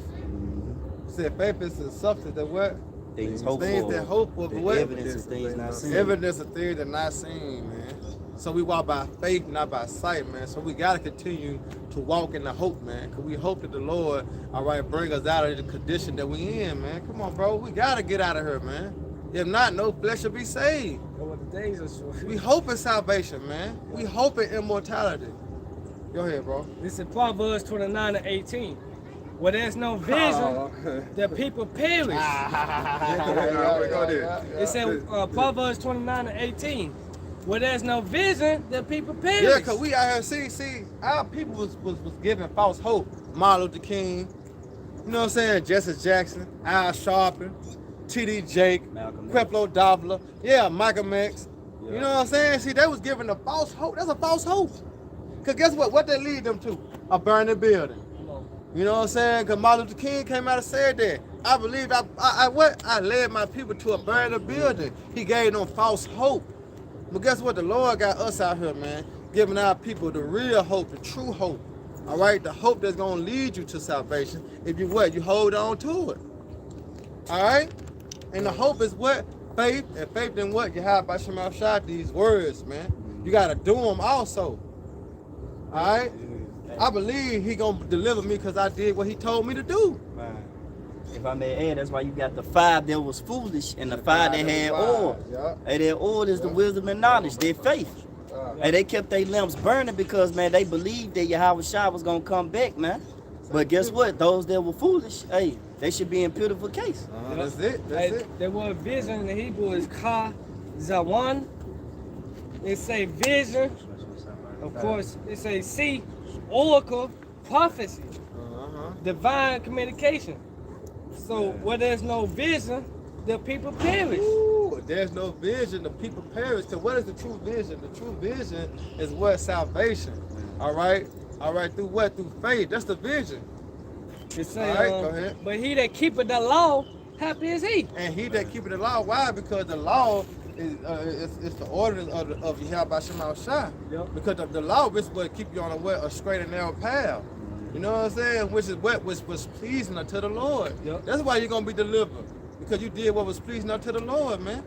He said faith is the substance that what? Things hoped Things for. that hope for, The but what? evidence of things not seen. Evidence of things that not seen, man. So we walk by faith, not by sight, man. So we gotta continue to walk in the hope, man. Cause we hope that the Lord, all right, bring us out of the condition that we in, man. Come on, bro. We gotta get out of here, man. If not, no flesh will be saved. Well, the days are short. We hope in salvation, man. We hope in immortality. Go ahead, bro. This is Proverbs 29 and 18. Where there's no vision, the people perish. It said Proverbs 29 and 18. Where there's no vision, the people perish. Yeah, because we out here, see, our people was giving false hope. Martin Luther King, you know what I'm saying? Jesse Jackson, Al Sharpton, T.D. Jake, Malcolm Creflo Dollar, yeah, Michael X. You know what I'm saying? See, they was giving a false hope. That's a false hope. Because guess what? What they lead them to? A burning building. You know what I'm saying? Because Martin Luther King came out and said that. I believe I led my people to a burning building. He gave them false hope. But guess what? The Lord got us out here, man, giving our people the real hope, the true hope. All right? The hope that's going to lead you to salvation. If you what? You hold on to it. All right? And the hope is what? Faith. And faith in what? You have by Shema Shah, these words, man. You got to do them also. All right? I believe he going to deliver me because I did what he told me to do. If I may add, that's why you got the 5 that was foolish and the 5 that had oil. Yeah. And their oil is the wisdom and knowledge, their faith. And they kept their lamps burning because, man, they believed that Yahweh Shah was going to come back, man. But guess what? Those that were foolish, hey, they should be in beautiful case. That's it. That's Hey, it. the word vision in the Hebrew is ka zawan. It say vision. Of course, it say see, oracle, prophecy, divine communication. So where there's no vision, the people perish. Ooh, there's no vision, the people perish. So what is the true vision? The true vision is what? Salvation. All right? All right, through what? Through faith. That's the vision. It say, All right, go ahead. But he that keepeth the law, happy is he. And he that keepeth the law, why? Because the law is it's the ordinance of Yahweh Shema Shah. Yep. Because the law is what keep you on a straight and narrow path. You know what I'm saying? Which is what was pleasing unto the Lord. Yep. That's why you're gonna be delivered. Because you did what was pleasing unto the Lord, man.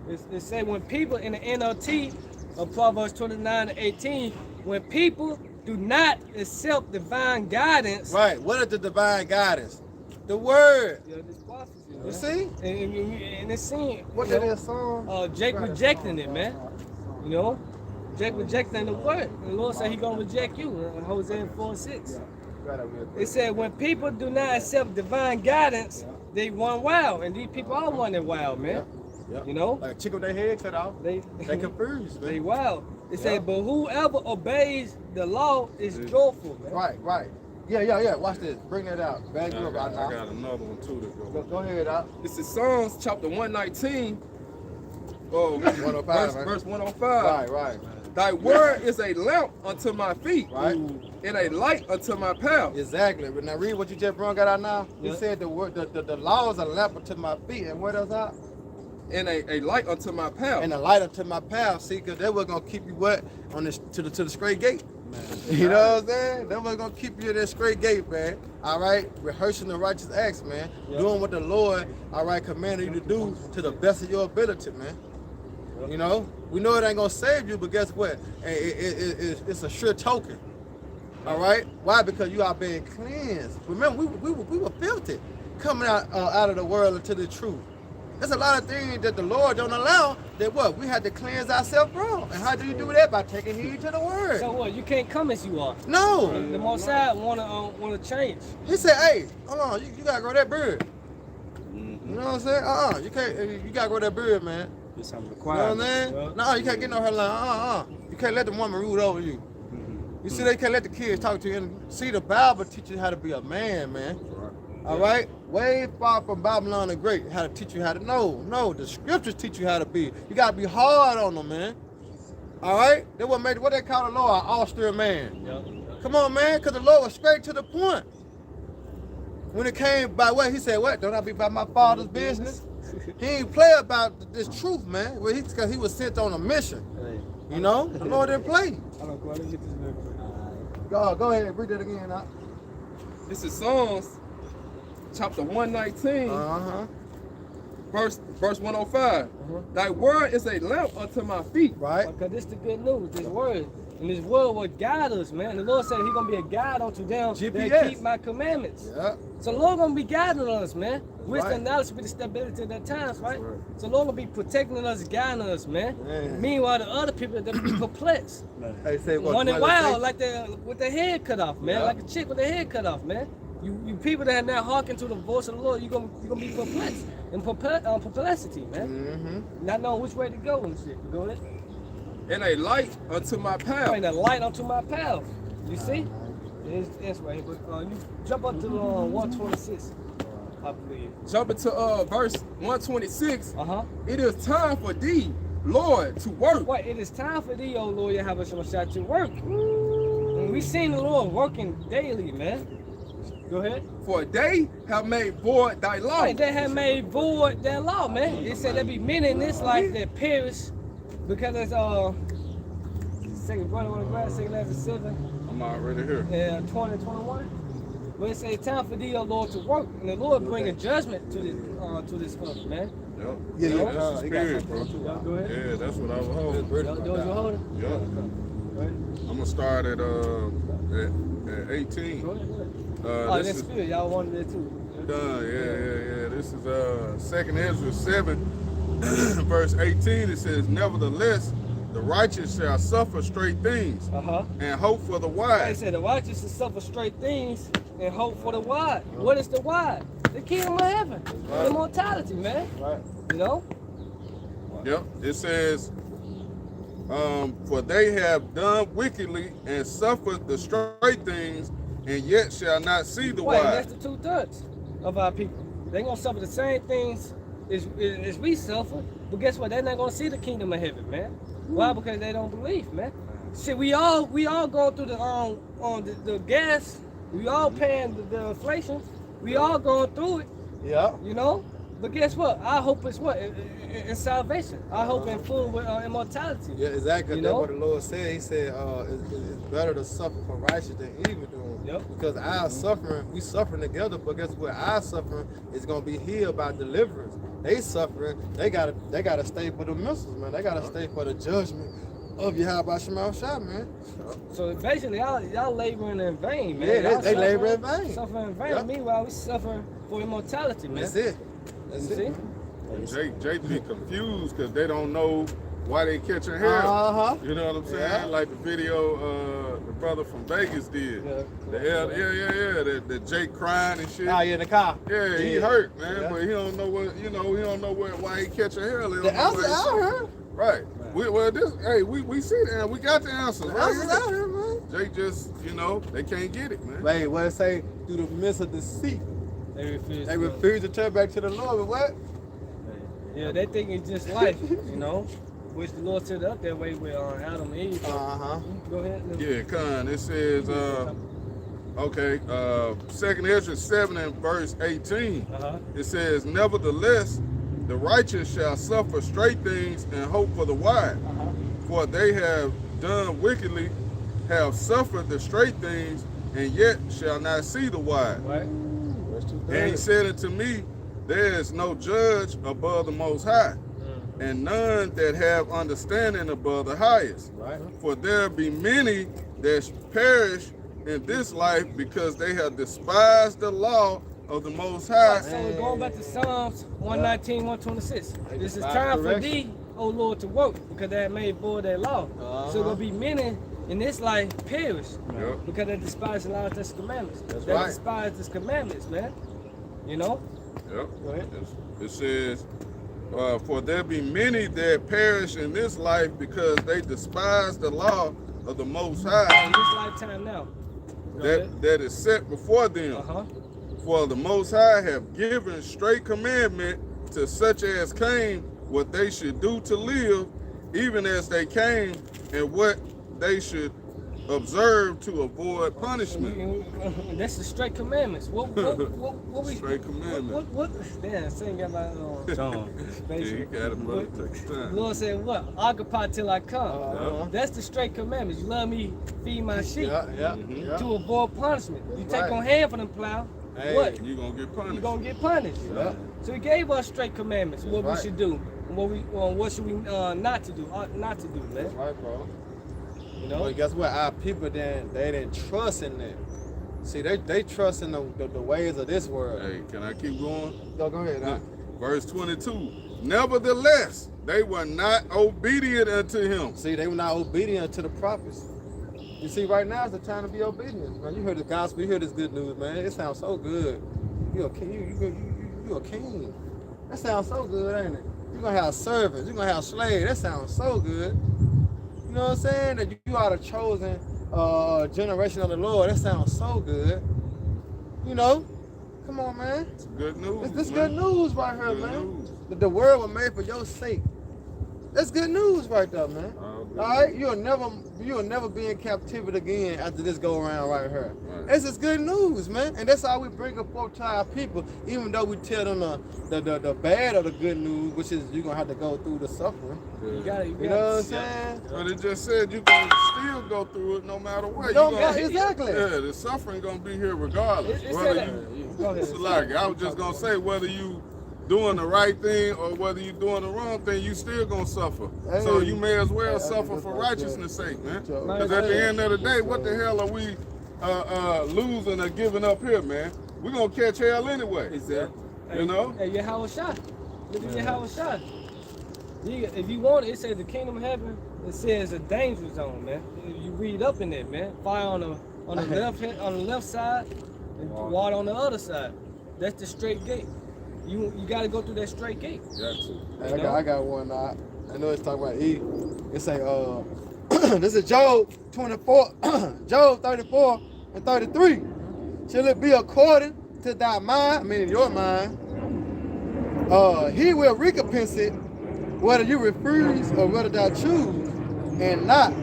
It say when people in the NLT of Proverbs 29 and 18, when people do not accept divine guidance. Right. What is the divine guidance? The word. Yeah, this prophecy, You man. see? And it's saying, What you that know, is song? Jake rejecting it, man. You know, Jake rejecting the word. The Lord said He gonna reject you. In Hosea 4:6. It said when people do not accept divine guidance, they run wild, and these people are running wild, man. Yep. You know, Like a chick with their head cut off. they confused, man. they wild. It Yeah. said, but whoever obeys the law is joyful, man. Right. Yeah. Watch this. Bring that out. Bag you I up got, right I now. got another one too to Go ahead, out. This is Psalms chapter 119. 105, verse 105. Right. Thy word is a lamp unto my feet, Right. and a light unto my path. Exactly. But now read what you just brought out now. He Yeah. said the word, the law is a lamp unto my feet, and what else out? And a light unto my path. And a light unto my path. See, because that was gonna keep you what on this to the straight gate. You know what I'm saying? That was gonna keep you in that straight gate, man. All right, rehearsing the righteous acts, man. Yeah. Doing what the Lord, all right, commanded you to do to the best of your ability, man. You know, We know it ain't gonna save you, but guess what? It's a sure token. All right? Why? Because you are being cleansed. Remember, we were filthy coming out of the world into the truth. There's a lot of things that the Lord don't allow that what? We had to cleanse ourselves from. And how do you do that? By taking heed to the word. So what? You can't come as you are. No. The Most High wanna change. He said, hey, hold on, you gotta grow that beard. You know what I'm saying? You can't, you gotta grow that beard, man. Do something You know required. what I'm saying? No, you can't get no hairline. You can't let the woman rule over you. You see, they can't let the kids talk to you. And see, the Bible teaches you how to be a man, man. All right? Way far from Babylon the Great, how to teach you how to know. No, the scriptures teach you how to be. You got to be hard on them, man. All right? They what they call the Lord, an austere man. Yep. Come on, man, because the Lord was straight to the point. When it came by what? He said, what? Don't I be about my father's business? He ain't play about this truth, man. Well, because he was sent on a mission. You know? The Lord didn't play. Hold on, go ahead and get this real quick. Go ahead and read that again, now. This is Psalms chapter 119, verse 105. Thy word is a lamp unto my feet. Right? Because this is the good news, this word. And this word will guide us, man. The Lord said He's gonna be a guide unto them that GPS. keep my commandments. Yeah. So the Lord gonna be guiding us, man. Wisdom Right. and knowledge be the stability of their times, right? So the Lord gonna be protecting us, guiding us, man. Man. Meanwhile, the other people they be perplexed. Hey, say what? Running what wild say? like they with their head cut off, man. Yeah. Like a chick with their head cut off, man. You people that have not hearkened to the voice of the Lord, you gonna be perplexed and perplexity, man. Not knowing which way to go and shit. Go ahead. And a light unto my path. Bring a light onto my path. You see? It's right here. But you jump up to 126, I believe. Jumping to verse 126. Uh-huh. It is time for thee, Lord, to work. Wait, it is time for thee, O Lord, Yahweh Shemashah, to work. And we seen the Lord working daily, man. Go ahead. For they have made void thy law. Right, they have made void their law, man. It said there be many in this life that perish because it's second brother on the ground, second level 7. I'm already here. Yeah, 20, 21. But it say time for thee, O Lord, to work. And the Lord bring a judgment to this earth, man. Yep. Yeah, That's the he got spirit, something bro. too. Go ahead. Yeah, that's what I was holding. Those you holding? Yeah. Go ahead. I'm gonna start at 18. Go ahead. This That's is spirit. Y'all wanted it too. done. Yeah. This is 2nd Ezra 7, verse 18. It says, nevertheless, the righteous shall suffer straight things and hope for the They wise. said the righteous will suffer straight things and hope for the wide. What is the wide? The kingdom of heaven. Immortality, man. Right. You know? Yep. It says, for they have done wickedly and suffered the straight things, and yet shall not see the Wait, wise. that's the 2/3 of our people. They're gonna suffer the same things as we suffer, but guess what? They're not gonna see the kingdom of heaven, man. Why? Because they don't believe, man. Shit, we all going through the gas. We all paying the inflation. We all going through it, Yeah. you know. But guess what? Our hope is what? In salvation. Our hope in full with immortality. Yeah, exactly. You That's know? what the Lord said. He said it's better to suffer for righteous than evil doing. Yep. Because our suffering, we suffering together, but guess what? Our suffering is gonna be healed by deliverance. They suffering, they gotta stay for the missiles, man. They gotta stay for the judgment of Yahweh Shemashah, man. So basically, y'all laboring in vain, man. Yeah, Y'all they labor in vain. Suffering in vain. Yep. Meanwhile, we suffering for immortality, man. That's it. That's You it. see? Jay be confused because they don't know why they catching hell. You know what I'm saying? Yeah. Like the video the brother from Vegas did. Yeah. The Jake crying and shit. Oh, yeah, in the car. Yeah, he hurt, man, but he don't know what he don't know why he catching hell. The answer out here. Right. We see that. We got the answers. The Right answer's here. out here, man. Jake just, they can't get it, man. Wait, what it say? Through the midst of deceit, They refuse. they refuse to turn back to the Lord. But what? Yeah, they think it's just life, you know, which the Lord set up that way with Adam and Eve. Go ahead. Yeah, Con. It says, 2nd Ezra 7 and verse 18. It says, nevertheless, the righteous shall suffer straight things and hope for the wise. For they have done wickedly, have suffered the straight things, and yet shall not see the wise. Right. And he said unto me, there is no judge above the Most High. and none that have understanding above the highest. Right. For there be many that perish in this life because they have despised the law of the Most High. So going back to Psalms 119, 126. This is despise time for correction. thee, O Lord, to work, because they have made void their law. So there'll be many in this life perish Yep. because they despise the law of His commandments. That's They right. despise His commandments, man. You know? Yep. Go ahead. It says, for there be many that perish in this life because they despise the law of the Most In High this lifetime now. that is set before them. Uh-huh. For the Most High have given straight commandment to such as came what they should do to live, even as they came, and what they should observe to avoid punishment. That's the straight commandments. What we Straight commandments. What damn, sing got my song. Yeah, you got it, brother. The Take your time. Lord said, what? Occupy till I come. Uh-huh. That's the straight commandments. You love me, feed my sheep. Yeah. To avoid punishment. You take Right. on hand for them plow. Hey. What? You gonna get You punished. gonna get punished. Yeah. So He gave us straight commandments. What Right. we should do. And what should we not to do? Ought not to do, man. That's right, bro. You know. But guess what? Our people they didn't trust in that. See, they trust in the ways of this world. Hey, can I keep going? Go ahead. Look, verse 22. Nevertheless, they were not obedient unto him. See, they were not obedient to the prophets. You see, right now is the time to be obedient. Man, you heard the gospel, you heard this good news, man. It sounds so good. You're a king. You a king. That sounds so good, ain't it? You're gonna have servants. You're gonna have slaves. That sounds so good. You know what I'm saying? That you are the chosen generation of the Lord. That sounds so good. You know? Come on, man. It's good news. This man. good news right here, Good man. news. The world was made for your sake. That's good news right there, man. All good. All right, you'll never be in captivity again after this go around right here. Right. This is good news, man, and that's how we bring it forth to our people. Even though we tell them the bad of the good news, which is you're gonna have to go through the suffering. You gotta. You know what I'm saying? But it just said you gonna still go through it no matter what. Don't You go- gonna- exactly. Yeah, the suffering gonna be here regardless. It Whether said you- Go ahead. it's like I was just gonna say whether you doing the right thing or whether you doing the wrong thing, you still gonna suffer. So Hey. you may as well Hey, I suffer think for that's right, righteousness' sake, man. Joe. Because at the end of the day, what the hell are we losing or giving up here, man? We're gonna catch hell anyway. Exactly. You know? Hey, Yahweh Shah. Look at Yahweh Shah. If you want it, it says the kingdom of heaven. It says a danger zone, man. You read up in it, man. Fire on the left side, and water on the other side. That's the straight gate. You got to go through that straight gate. Got to. Hey, I got one. I know it's talking about E. It say, this is Job 24, Job 34 and 33. Shall it be according to thy mind, meaning your mind? He will recompense it, whether you refuse or whether thou choose, and not.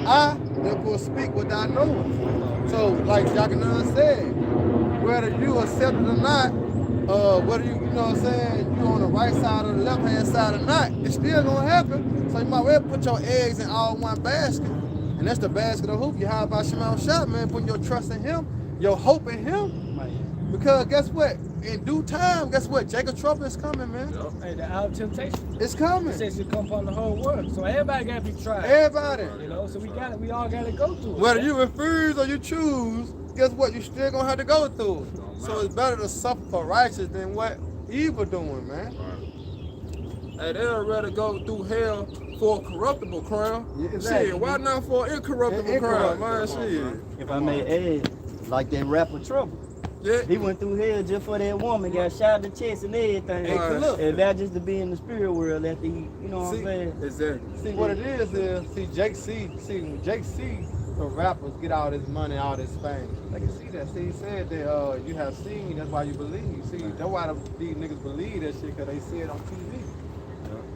I therefore speak what thou knowest. So, like Jacqueline said, whether you accept it or not, whether you know what I'm saying, you on the right side or the left hand side or not, it's still gonna happen. So you might well put your eggs in all one basket. And that's the basket of hope. You have about Shema Shah, man, putting your trust in him, your hope in him. Because guess what? In due time, guess what? Jacob trouble is coming, man. Hey, the hour of temptation. It's coming. It says it come upon the whole world. So everybody got to be tried. Everybody. You know, so we all got to go through it. Whether you refuse or you choose, guess what? You still gonna have to go through it. So it's better to suffer for righteous than what evil doing, man. Hey, they'd rather go through hell for a corruptible crown. Yeah, exactly. Shit, why not for an incorruptible crown, man? Shit. If I may add, like that rapper Trouble. Yeah. He went through hell just for that woman, got shot in the chest and everything. Hey, look. And that just to be in the spirit world after he, you know what See, I'm saying? Exactly. See what it is, see Jake C, the rappers get all this money, all this fame. They can see that. See, he said that you have seen, that's why you believe. See, that's why these niggas believe that shit, because they see it on TV.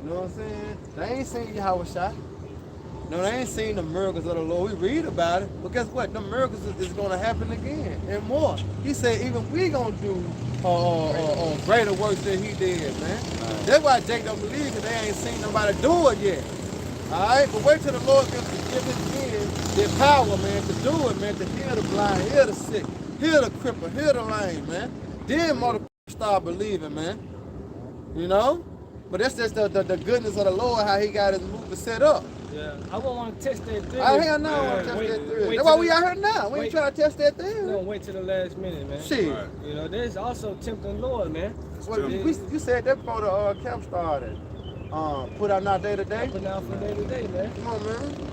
You know what I'm saying? They ain't seen Yahweh Shah. No, they ain't seen the miracles of the Lord. We read about it, but guess what? The miracles is going to happen again and more. He said even we going to do greater works than he did, man. That's why Jake don't believe, because they ain't seen nobody do it yet. All right? But wait till the Lord give his men the power, man, to do it, man, to heal the blind, heal the sick, heal the cripple, heal the lame, man. Then mother start believing, man. You know? But that's just the goodness of the Lord, how he got his movement set up. Yeah, I won't want to test that theory. I hell no, I want to test that theory. That's why we out here now. We ain't trying to test that theory. Don't wait till the last minute, man. Shit. Right. You know, there's also tempting the Lord, man. Well, you said that before the camp started. Put out our day to day. Put out from day to day, man. Come on, man.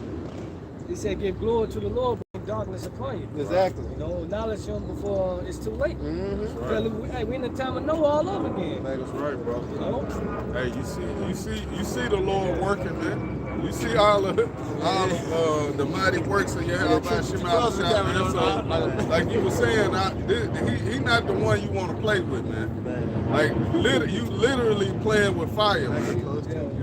He said, give glory to the Lord, bring darkness upon you. Exactly. You know, acknowledge him before it's too late. Mm-hmm. Hey, we in the time of Noah all over again. That's right, bro. You know? Hey, you see the Lord working, man. You see all of the mighty works of Yahweh Shemah. Like you were saying, he not the one you want to play with, man. Like you literally playing with fire, man.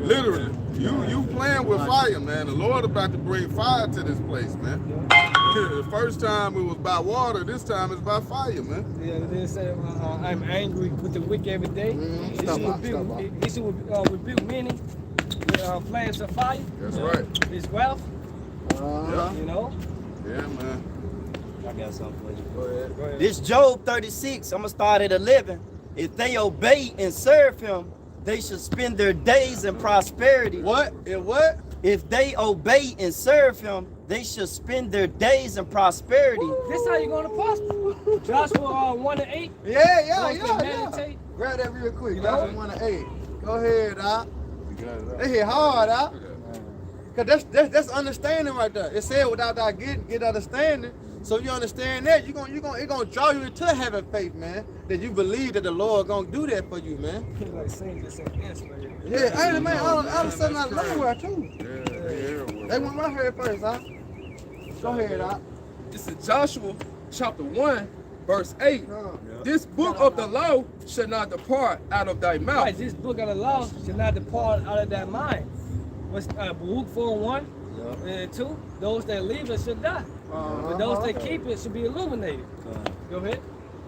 Literally, you playing with fire, man. The Lord about to bring fire to this place, man. The first time it was by water, this time it's by fire, man. Yeah, they say I'm angry with the wicked every day. He should rebuke many with flames of fire. That's right. His wrath. You know. Yeah, man. I got something for you. Go ahead. Go ahead. This Job 36, I'm gonna start at 11. If they obey and serve him, they should spend their days in prosperity. What? It what? If they obey and serve him, they should spend their days in prosperity. This how you gonna prosper. Joshua 1:8. Yeah. Meditate. Grab that real quick. You Joshua know? 1:8. Go ahead, Doc. They hit hard, Doc. Cause that's understanding right there. It said without that get understanding. So you understand that it gonna draw you into having faith, man. That you believe that the Lord gonna do that for you, man. Like saying this ain't answer. Yeah, hey man, all of a sudden I love where too. Yeah. They went right here first, huh? Go ahead, Doc. This is Joshua chapter 1, verse 8. This book of the law shall not depart out of thy mouth. Right, this book of the law should not depart out of thy mind. What's Baruch 4:1 and 2? Those that leave it should die. But those that keep it should be illuminated. Go ahead.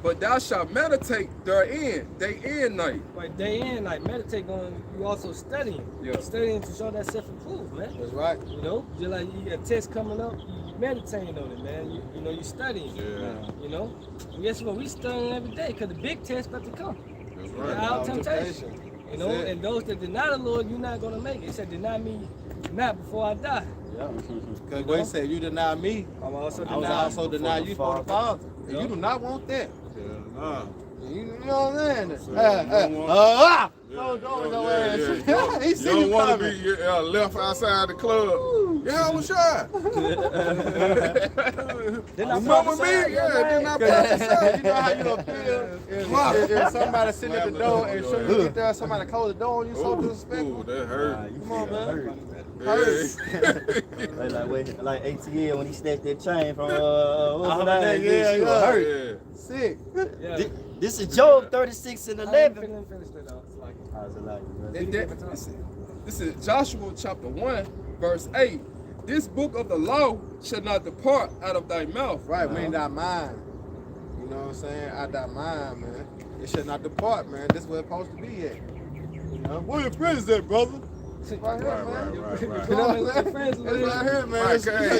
But thou shalt meditate therein day and night. Right, day and night. Meditate on you also studying. Yeah. Studying to show that self-improved, man. That's right. You know, just like you got a test coming up, you meditating on it, man. You know, you studying. Yeah. You know, and guess what? We studying every day because the big test about to come. That's The right. hour of temptation. You know, That's it. and those that deny the Lord, you're not gonna make it. It said, deny me not before I die. Because when he said you deny me, I'm also I was also deny you for the Father. And you do not want that. Nah. You know what I'm saying? You don't want- He You see don't you want to coming. be left outside the club. Yeah, I was shy. Remember me? Yeah, didn't I prophesy? You know how you gonna feel if somebody sitting at the door and soon as you get there, somebody close the door and you so Ooh, disrespectful. that hurt. Come on, man. Like ATL when he snatched that chain from Yeah. Sick. Yeah. This is Job 36 and 11. Finish that out. It's like, This is Joshua chapter 1, verse 8. This book of the law shall not depart out of thy mouth. Right, we ain't that mind. You know what I'm saying? Out that mind, man. It should not depart, man. This is where it's supposed to be at. You know? Where your friends at, brother? Right here, man. your You know what I'm friends saying? It's right here, man. Right, It's hey, right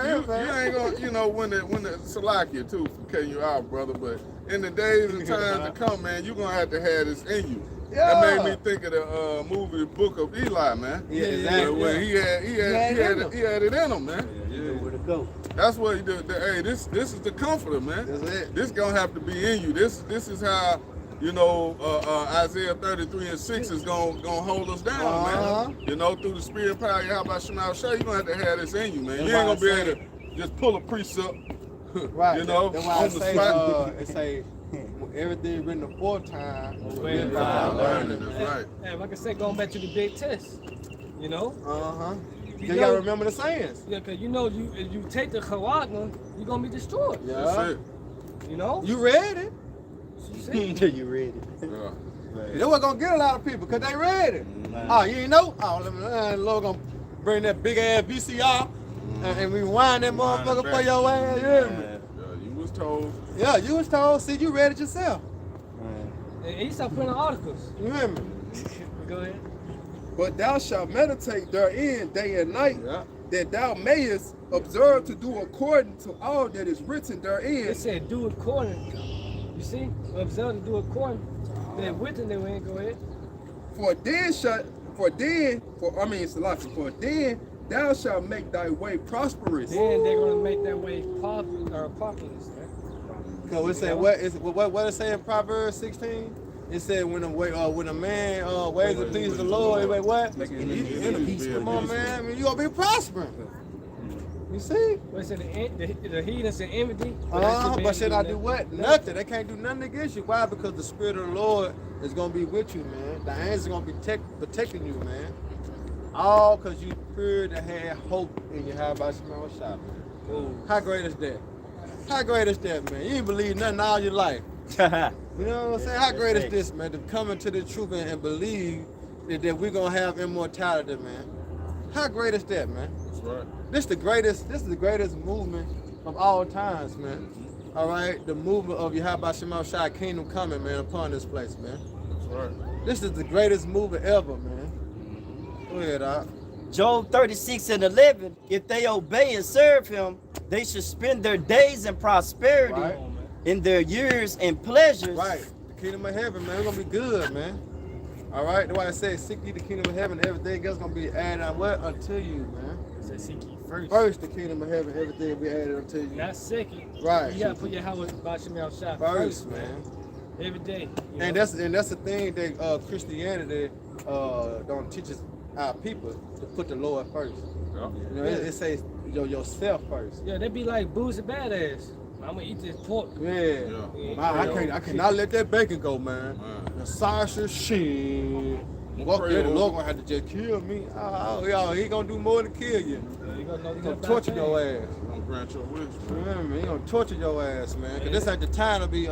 here, man. you ain't gonna, you know, when the Salakia too, for cutting you out, brother. But in the days and times to come, man, you gonna have to have this in you. Yeah. That made me think of the movie Book of Eli, man. Yeah, exactly. When he had it in him, man. Where to go? That's what he did. Hey, this is the comforter, man. That's it. This gonna have to be in you. This is how, you know, Isaiah 33:6 is gonna hold us down, man. You know, through the spirit of power. How about Shema Shah? You gonna have to have this in you, man. You ain't gonna be able to just pull a precept, Right. you know, That's why I on the say, spot. it say everything written the fourth time. Written by learning, that's right. Hey, like I said, going back to the big test, you know? You gotta remember the sayings. Yeah, because you know, if you take the Charakna, you're going to be destroyed. That's Yeah. it. You know? You read it. You see? You read it. Yeah. That wasn't gonna get a lot of people because they read it. Oh, you ain't know? Oh, the Lord gonna bring that big ass VCR and we wind that motherfucker for your ass. You hear me? Yeah, you was told. Yeah, you was told. See, you read it yourself. And he started putting articles. You hear me? Go ahead. But thou shalt meditate therein day and night, Yeah. that thou mayest observe to do according to all that is written therein. It said do according. You see? Observe to do according. Then with it, they went, go ahead. For then thou shalt make thy way prosperous. Then they're gonna make their way populous, man. Cause it say what it say in Proverbs 16? It said when a man ways to please the Lord, wait, what? Come on, man. I mean, you gonna be prospering. You see? What is it? The heathens and enmity. But should I do what? Nothing. They can't do nothing against you. Why? Because the Spirit of the Lord is gonna be with you, man. The angels are gonna be protecting you, man. All because you feared and had hope in your How About Shema Shop, man. How great is that? How great is that, man? You ain't believe nothing all your life. You know what I'm saying? How great is this, man? To come into the truth and believe that we're gonna have immortality, man. How great is that, man? That's right. This is the greatest movement of all times, man. All right, the movement of Yahweh Shema Shai kingdom coming, man, upon this place, man. That's right. This is the greatest movement ever, man. Go ahead, Doc. Job 36:11, if they obey and serve him, they should spend their days in prosperity, Right. in their years in pleasures. Right, the kingdom of heaven, man, it's gonna be good, man. All right, that's why I said, seek ye the kingdom of heaven, everything else gonna be added on what? Unto you, man. It says seek ye first. First, the kingdom of heaven, everything will be added unto you. Not second. Right. You gotta put your house by Shemal Shop First, man. Every day. You And know? that's the thing that Christianity don't teach us our people to put the Lord first. Yeah. You know, it says yourself first. Yeah, they be like Boozy Badass. I'm gonna eat this pork. Yeah. I cannot let that bacon go, man. The sausage, shit. Walk there, the Lord gonna have to just kill me. Y'all, he gonna do more than kill you. You gonna He gonna torture your ass. Don't grant your wish, You man. know what I mean? He gonna torture your ass, man. Cause this ain't the time to be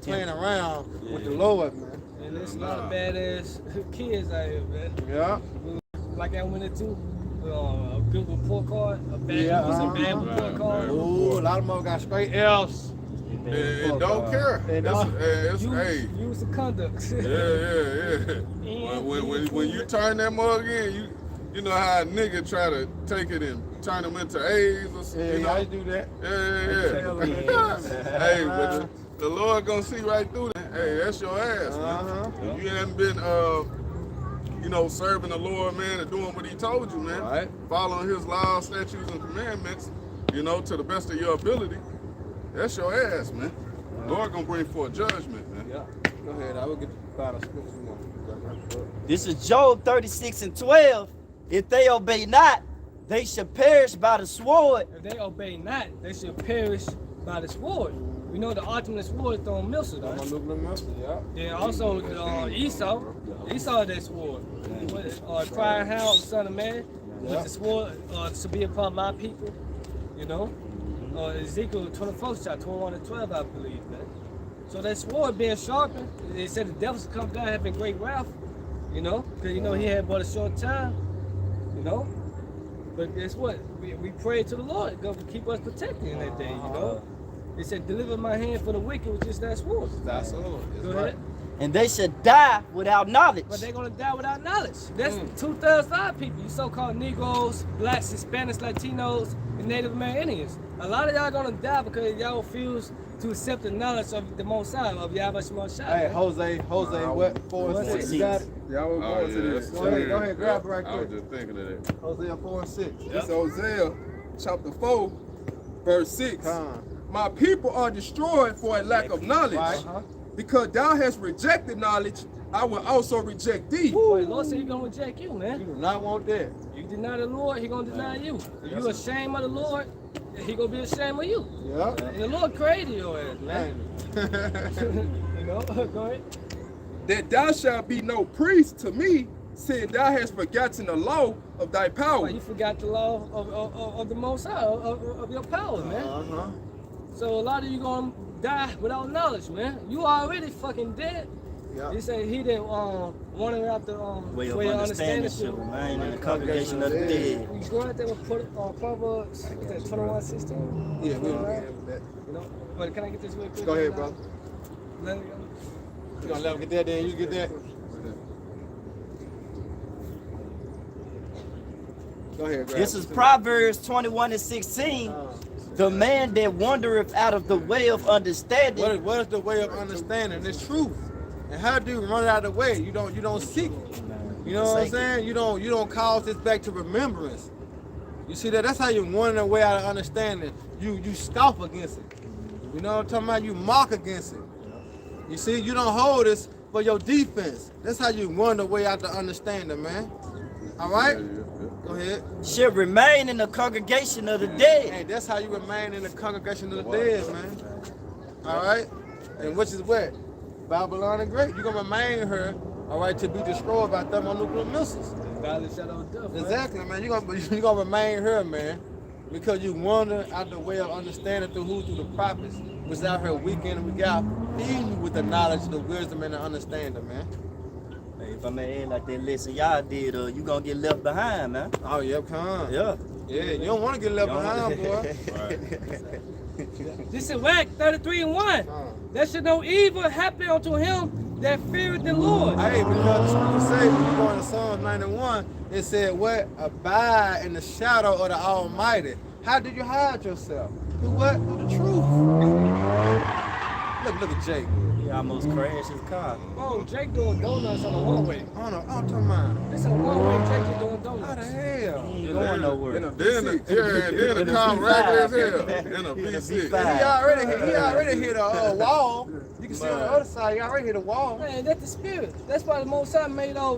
playing around with the Lord, man. And there's a lot of badass kids out here, man. Yeah. Like I went into a good report card, a bad report card. Ooh, a lot of them got straight L's. And don't care. They don't. It's hey. Use the conduct. Yeah. When you turn that mug in, you know how a nigga try to take it and turn them into A's or something. Yeah, You know? I do that. Yeah. Hey, but the Lord gonna see right through that. Hey, that's your ass, man. If you hadn't been, serving the Lord, man, and doing what He told you, man, Right. following His laws, statutes, and commandments, to the best of your ability, that's your ass, man. The Lord gonna bring forth judgment, man. Yeah. Go ahead. I will get the final scripture. This is Job 36:12. If they obey not, they shall perish by the sword. If they obey not, they shall perish by the sword. We know the ultimate sword is throwing missiles, I'm right? gonna look them up. Yeah. Then also Esau had that sword. Crying hound, son of man, with the sword to be upon my people. Ezekiel 24, chapter 21-12, I believe, man. So that sword being sharpened, they said the devils come down having great wrath, because he had but a short time, But guess what? We prayed to the Lord, God to keep us protected in that day, They said, deliver my hand for the wicked, which is that sword. That's all. Go ahead. And they shall die without knowledge. But they're gonna die without knowledge. That's 2/3 of our people. You so-called Negroes, blacks, Hispanics, Latinos, and Native American Indians. A lot of y'all gonna die because y'all refuse to accept the knowledge of the Most High, of Yahweh Shema Shai. Hey, Jose, what? 4-6. You got it? Yeah, I was going to this. Go ahead, grab it right I was quick. just thinking of that. Hosea 4-6. It's Hosea chapter 4, verse 6. My people are destroyed for a lack of knowledge. Right. Because thou hast rejected knowledge, I will also reject thee. Boy, the Lord said He's gonna reject you, You man. do not want that. You deny the Lord, He gonna deny you. If you ashamed of the Lord, He gonna be ashamed of you. Yeah. And the Lord created your ass, man. Go ahead. That thou shalt be no priest to me, seeing thou hast forgotten the law of thy power. Well, you forgot the law of the Most High, of your power, man. So a lot of you gonna die without knowledge, man. You already fucking dead. Yeah. He said he that wanted out the Way of understanding shall remain in the congregation of the dead. You go out there with Proverbs 21:16. Yeah, we don't Right? have that. But can I get this real quick? Go ahead, bro. Let me go. You gonna let him get that, then you get that? Go ahead, grab This it. is Proverbs 21:16. The man that wandereth out of the way of understanding. What is the way of understanding? It's truth. And how do you run it out of the way? You don't seek it. You know what I'm saying? You don't cause this back to remembrance. You see that? That's how you run the way out of understanding. You scoff against it. You know what I'm talking about? You mock against it. You see, you don't hold this for your defense. That's how you run the way out to understanding, man. All right? Go ahead. Should remain in the congregation of the dead. Hey, that's how you remain in the congregation of the dead, man. All right? And which is what? Babylon the Great. You're going to remain here, all right, to be destroyed by thermonuclear missiles. Valley shadow of death, man. Exactly, man. You're gonna remain here, man, because you wander out the way of understanding through the prophets, which out here week in and week out, feeding you with the knowledge, the wisdom, and the understanding, man. Hey, if I may add like that lesson y'all did, you gonna get left behind, man. Oh, yep, come. Yeah. Yeah, you don't want to get left behind, boy. This is whack 33:1. There should no evil happen unto him that feareth the Lord. Hey, because the scripture say when you go into Psalms 91, it said, what? Abide in the shadow of the Almighty. How did you hide yourself? Through what? Through the truth. Look at Jake. He almost crashed his car. Oh, Jake doing donuts on the one-way. I don't know, I'm talking about. This is a one-way, Jake is doing How the donuts. hell? He ain't going nowhere. Then the car regular as hell. In a V6. He already hit a wall. You can see on the other side, he already hit a wall. Man, that's the spirit. That's why the Most High made all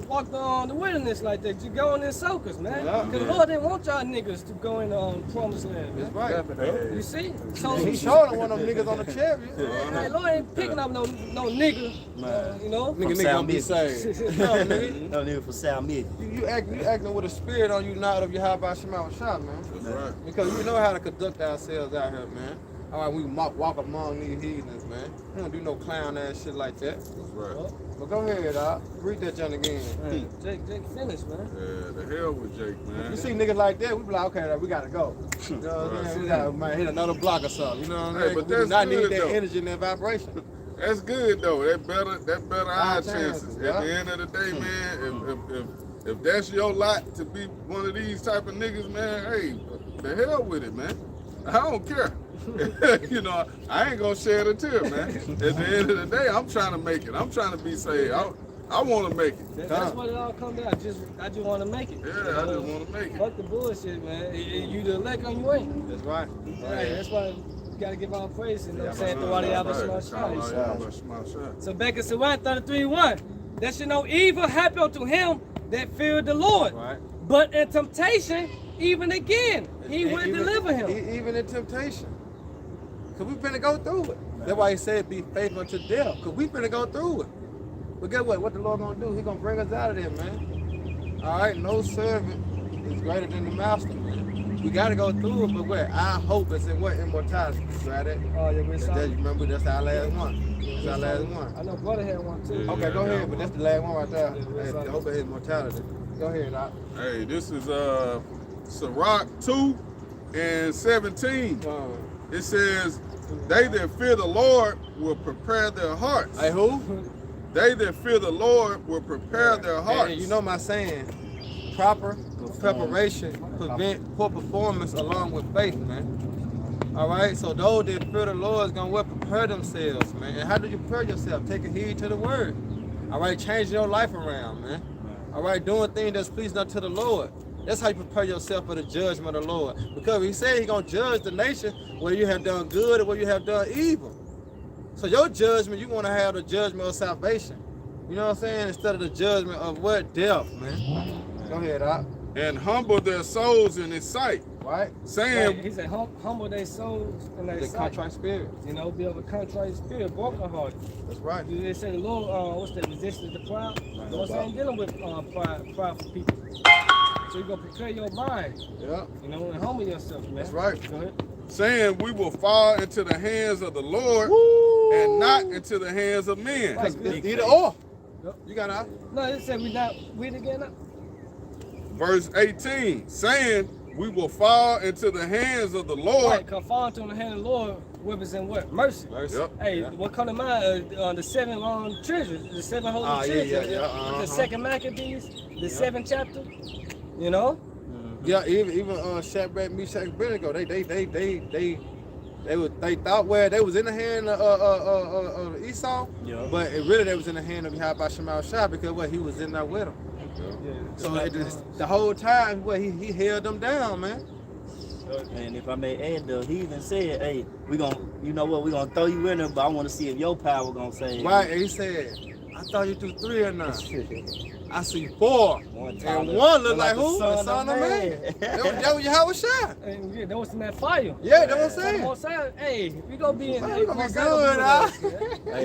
walk on the wilderness like that. You go in circles, man. Yeah. Because the Lord didn't want y'all niggas to go in the promised land, That's man. right. You see? So He showed him one of them niggas on the chariot. Hey, Lord ain't picking up no nigga, you know? Nigga gonna be saved. No, nigga. No nigga for South Mid. You acting with a spirit on you, not of your high by Shema shot, man. That's right. Because we know how to conduct ourselves out here, man. All right, we walk among these heathens, man. We don't do no clown ass shit like that. That's right. But go ahead, dog. Read that junk again. Hey, Jake finished, man. Yeah, the hell with Jake, man. You see niggas like that, we be like, okay, we gotta go. You know what I'm saying? We gotta hit another block or something. You know what I'm Hey, saying? but We do that's not need good, that though. energy and that vibration. That's good though. That better our chances. yeah. At the end of the day, man, if that's your lot to be one of these type of niggas, man, hey, the hell with it, man. I don't care. You know, I ain't gonna shed a tear, man. At the end of the day, I'm trying to make it. I'm trying to be saved. I want to make it. That's what it all comes down. I just want to make it. Yeah, I just want to make it. Fuck the bullshit, man. You the elect or you ain't. That's right. Hey, that's why you gotta give all praise. You know what I'm saying? Through all the other small shots. So back in Psalm 33:1, there should no evil happen unto him that feared the Lord. Right. But in temptation, even again, he will deliver him. Even in temptation. Because we finna go through it. That's why he said be faithful unto death. Because we finna go through it. But guess what? What the Lord gonna do? He gonna bring us out of there, man. All right, no servant is greater than the master, man. We gotta go through it, but what? Our hope is in what? Immortality. Right? Oh, yeah, we saw. Remember, that's our last one. That's our last one. I know brother had one too. Okay, go ahead, but that's the last one right there. Yeah, Hey, the hope of immortality. Go ahead, Doc. Hey, this is Sirach 2 and 17. It says, they that fear the Lord will prepare their hearts. Hey, who? They that fear the Lord will prepare their hearts. Hey, you know my saying, proper preparation prevent poor performance along with faith, man. All right, so those that fear the Lord is gonna prepare themselves, man. And how do you prepare yourself? Taking heed to the word. All right, changing your life around, man. All right, doing things that's pleasing unto the Lord. That's how you prepare yourself for the judgment of the Lord. Because he said he's gonna judge the nation whether you have done good or whether you have done evil. So your judgment, you want to have the judgment of salvation. You know what I'm saying? Instead of the judgment of what? Death, man. Go ahead, Doc. And humble their souls in his sight. Right? Saying, He said, humble their souls and their The sight. contrite spirit. You know, be of a contrite spirit, broken heart. That's right. They say the Lord, what's that, resistance to pride? You know what I'm saying? Dealing with prideful people. So you're going to prepare your mind, Yeah. you know, and humble yourself, man. That's right. Go ahead. saying we will fall into the hands of the Lord and not into the hands of men. It's either or. Yep. You got to. No, it said we again. Verse 18, saying we will fall into the hands of the Lord. Right, come fall into the hand of the Lord represent what? Mercy. Yep. Hey, Yeah. what come to mind? The seven treasures, the seven holy treasures. The second Maccabees, the seventh chapter. You know. Yeah, even Shadrach, Meshach, and Abednego, they They thought where they was in the hand of Esau, Yeah. but it really they was in the hand of Yahweh Shema Shah because what he was in there with him. Yeah. So the whole time, what he held them down, man. And if I may add, he even said, "Hey, we gonna, you know what? We gonna throw you in there, but I want to see if your power gonna save." Right? And he said, "I thought you threw 3 or 9. I see 4, One and one look like who? the The son of man. That was Yahweh Shah. And yeah, that was in that fire. Yeah, that's what I'm So the saying. Most High, hey, we gonna be in. Man, Hey, we gonna be Most High gonna good, be huh? with us, yeah. Hey,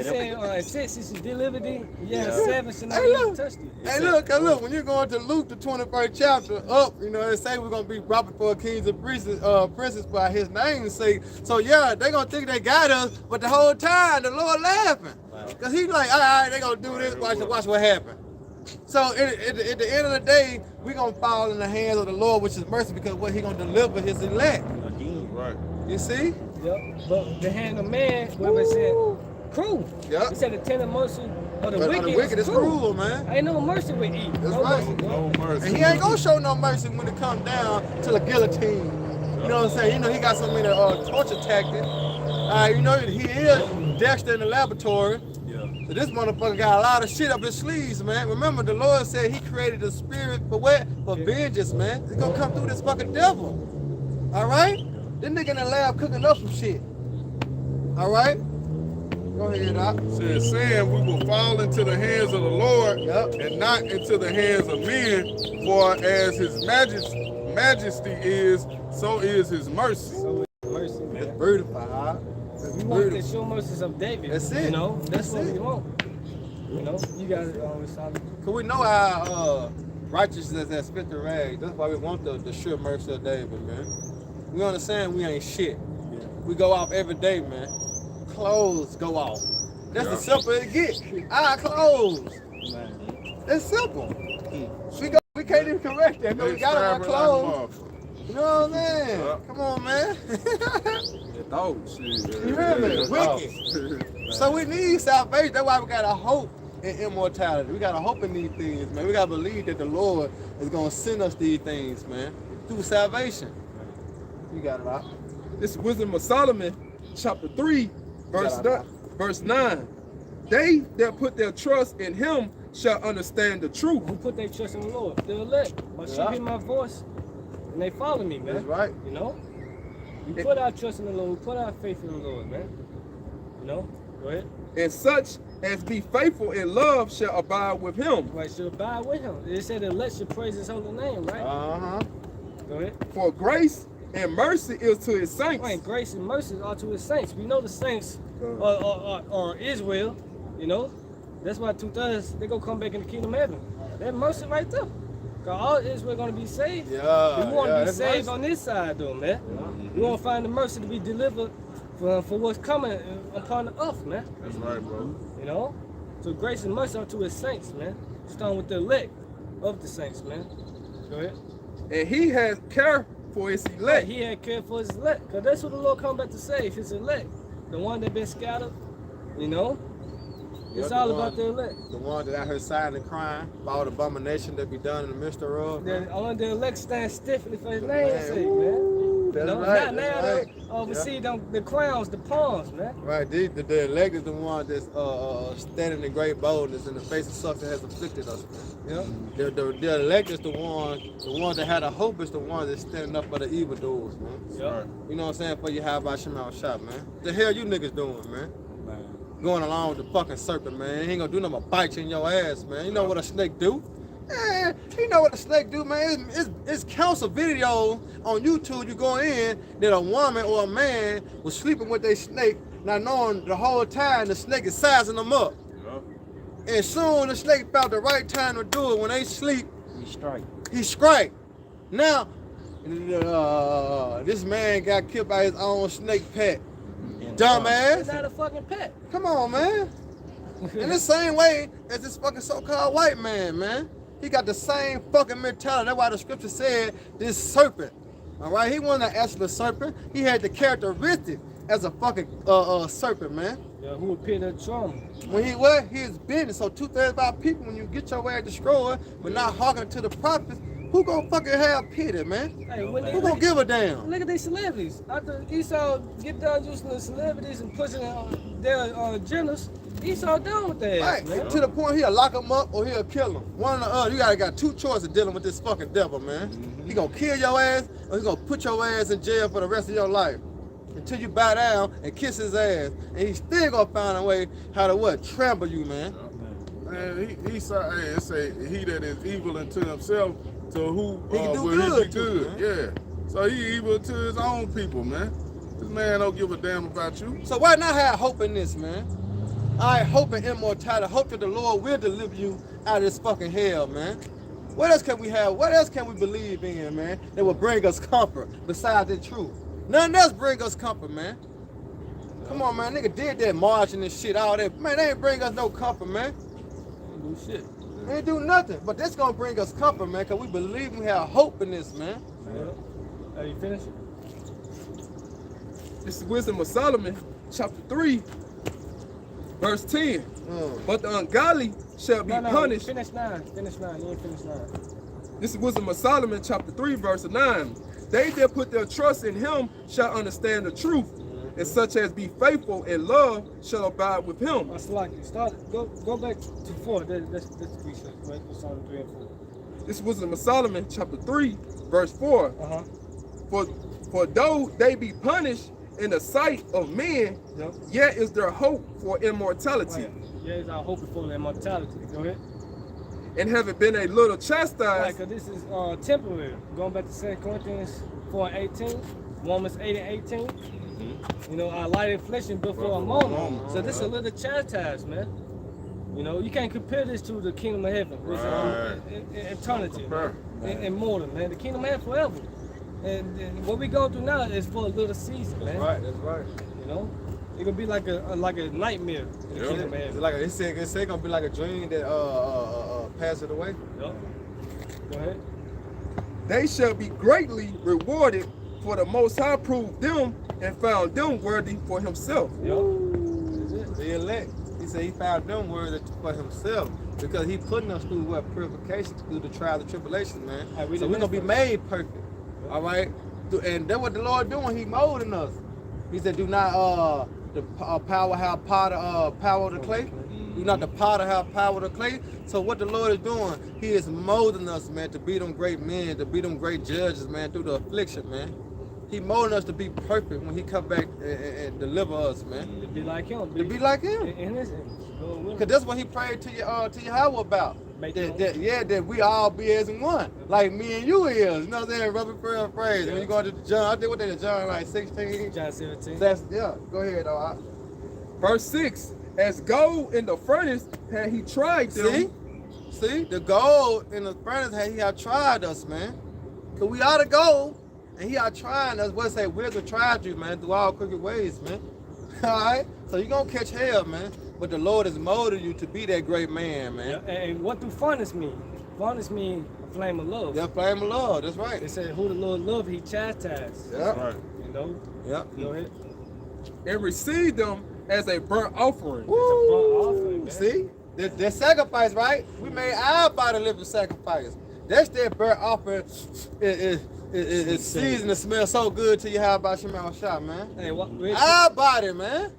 He said, 6 is delivered thee. Yeah, Yeah. 7 should not Hey, even look. touch thee. Hey, look, when you're going to Luke, the 21st chapter, up, you know, they say we're going to be brought before kings and princes by his name's sake. So, yeah, they going to think they got us, but the whole time, the Lord laughing. Because he's like, all right, they going to do this, watch what happens. So, at the end of the day, we're going to fall in the hands of the Lord, which is mercy, because what he going to deliver his elect. Right. You see? Yep. But the hand of man, whoever said, cruel. Yep. He said the tender mercy of the But wicked, the wicked is cruel, man. Ain't no mercy with Eve. That's no right. mercy. No mercy. And he ain't gonna show no mercy when it comes down to the guillotine. You know what I'm saying? You know he got so many torture tactics. You know he is Dexter in the laboratory. Yeah. So this motherfucker got a lot of shit up his sleeves, man. Remember, the Lord said he created a spirit for what? For vengeance, man. It's gonna come through this fucking devil. All right? This nigga in the lab cooking up some shit. All right? Go ahead, Doc. Says, saying we will fall into the hands of the Lord Yep. and not into the hands of men, for as his majesty is, so is his mercy. So it's mercy, man. It's beautiful, huh? It's We want the beautiful. sure mercies of David. That's it. You know, that's what That's we it. want. You know, you got it always solid. Cause we know our righteousness has spit the rag. That's why we want the sure mercy of David, man. We understand we ain't shit. We go off every day, man. Clothes go off. That's the simple it gets. Our clothes. Man. It's simple. We can't even correct that, but we got on our clothes. You know what I'm saying? Yeah. Come on, man. Oh, shit. You hear me? Wicked. So we need salvation. That's why we got a hope in immortality. We got a hope in these things, man. We got to believe that the Lord is going to send us these things, man, through salvation. You got it out. This is Wisdom of Solomon, chapter 3, got it. verse 9. They that put their trust in him shall understand the truth. Who put their trust in the Lord? The elect. My sheep Yeah. hear my voice and they follow me, man. That's right. You know? We put our trust in the Lord. We put our faith in the Lord, man. You know? Go ahead. And such as be faithful in love shall abide with him. Right, should abide with him. It said the elect should praise his holy name, right? Uh-huh. Go ahead. For grace and mercy is to his saints. Right, grace and mercy are to his saints. We know the saints are Israel, you know. That's why 2/3 they gonna come back in the kingdom of heaven. That mercy right there. Cause all Israel gonna be saved. Yeah. We want to be that's saved mercy. on this side, though, man. We want to find the mercy to be delivered for what's coming upon the earth, man. That's right, bro. You know? So grace and mercy are to his saints, man. Starting with the elect of the saints, man. Go ahead. And he has care for his Right, elect. he had care for his elect. Because that's what the Lord come back to save, his elect. The one that been scattered, you know? It's Yeah, all the about one- the elect. The one that I heard silent crying about all the abomination that be done in the midst of. The, only the elect stand stiffly for his Yeah, name's man. sake, man. That's You know? right. Now That's right. we see them, the crowns, the palms, man. Right, the elect is the one that's standing in great boldness in the face of such that has afflicted us. Yeah. The elect is the one that had a hope is the one that's standing up for the evildoers, man. Yeah. You know what I'm saying? For you have by Shema Shop, man. The hell you niggas doing, man? Going along with the fucking serpent, man. He ain't gonna do nothing but bite you in your ass, man. You know what a snake do? Man, you know what a snake do, man. It's counsel video on YouTube. You go in that a woman or a man was sleeping with their snake, not knowing the whole time the snake is sizing them up. And soon the snake found the right time to do it. When they sleep, he strike. Now, this man got killed by his own snake pet. It's Dumbass. not a fucking pet. Come on, man. In the same way as this fucking so-called white man, man. He got the same fucking mentality. That's why the scripture said this serpent. All right, he wasn't an actual serpent. He had the characteristic as a fucking serpent, man. Yeah, who appeared at trauma. When he was, he is business. So 2/3 of our people, when you get your ass destroyed, but not hearkening to the prophets, Who gonna fucking have pity, man? Hey, when they, Who gonna give a damn? look at these celebrities. After Esau get done using the celebrities and pushing their genders, Esau done with that. Right, Man. to the point he'll lock them up or he'll kill them. One or the other. You got two choices dealing with this fucking devil, man. He gonna kill your ass or he gonna put your ass in jail for the rest of your life until you bow down and kiss his ass, and he's still gonna find a way how to what? Trample you, man. Man, he said, hey, it say he that is evil unto himself, to who He can do will good he be too, good? Yeah. So he evil to his own people, man. This man don't give a damn about you. So why not have hope in this, man? I hope in immortality. Hope that the Lord will deliver you out of this fucking hell, man. What else can we have? What else can we believe in, man, that will bring us comfort besides the truth? Nothing else bring us comfort, man. Come on, man. Nigga did that marching and shit, all that. Man, they ain't bring us no comfort, man. Do shit. They ain't do nothing. But this gonna bring us comfort, man, because we believe we have hope in this, man. Yeah. Are you finished? This is Wisdom of Solomon, chapter 3, verse 10. But the ungodly shall be punished. Finish 9. Finish 9. You ain't finished 9. This is Wisdom of Solomon, chapter 3, verse 9. They that put their trust in him shall understand the truth, and such as be faithful in love shall abide with him. That's like it. Go back to 4. That's 3 shots, right? Psalm 3 and 4. This is Wisdom of Solomon, chapter 3, verse 4. For though they be punished in the sight of men, yet is there hope for immortality. Yeah, it's our hope for immortality. Go ahead. And having been a little chastised, Right, because this is temporary. Going back to 2 Corinthians 4 and 18, Romans 8 and 18. You know, our light affliction before a moment. So this is a little chastised, man. You know, you can't compare this to the kingdom of heaven. It's eternity, immortal, man. The kingdom of heaven forever. And what we go through now is for a little season, man. That's right. You know, it could be like a nightmare in the kingdom of heaven. It's like it's gonna be like a dream that passes away. Yep. Go ahead. they shall be greatly rewarded, for the Most High proved them and found them worthy for himself. The elect. He said he found them worthy for himself because he putting us through what purification, through the trials and tribulations, man. So we're gonna be made perfect. All right. And that's what the Lord doing. He molding us. He said, "Do not the power have power to clay. Do not the potter have power to clay." So what the Lord is doing, He is molding us, man, to be them great men, to be them great judges, man, through the affliction, man. He molding us to be perfect when He come back and deliver us, man. To be like Him. To be like Him. In His image. Because that's what He prayed to Yahweh about. That we all be as one, like me and you is. You know what I'm saying? Rubber prayer phrase. When you go to John, I did what they did, John like 16. John 17. That's, yeah, go ahead, though. Verse 6, as gold in the furnace had he tried them. See, the gold in the furnace He had tried us, man. Cause we are the gold, and He are trying us. What it say? Wisdom tried you, man, through all crooked ways, man. All right, so you gonna catch hell, man. But the Lord has molded you to be that great man, man. Yeah, and what do furnace mean? Furnace mean a flame of love. Yeah, flame of love. That's right. It said, "Who the Lord love, He chastised." Yeah. Right. You know. Yeah. Go ahead. And received them as a burnt offering. Woo! See, that sacrifice, right? We made our body living sacrifice. That's that burnt offering. It's seasoned to smell so good to you. How about your mouth shot, man? Hey, what? Our body, man.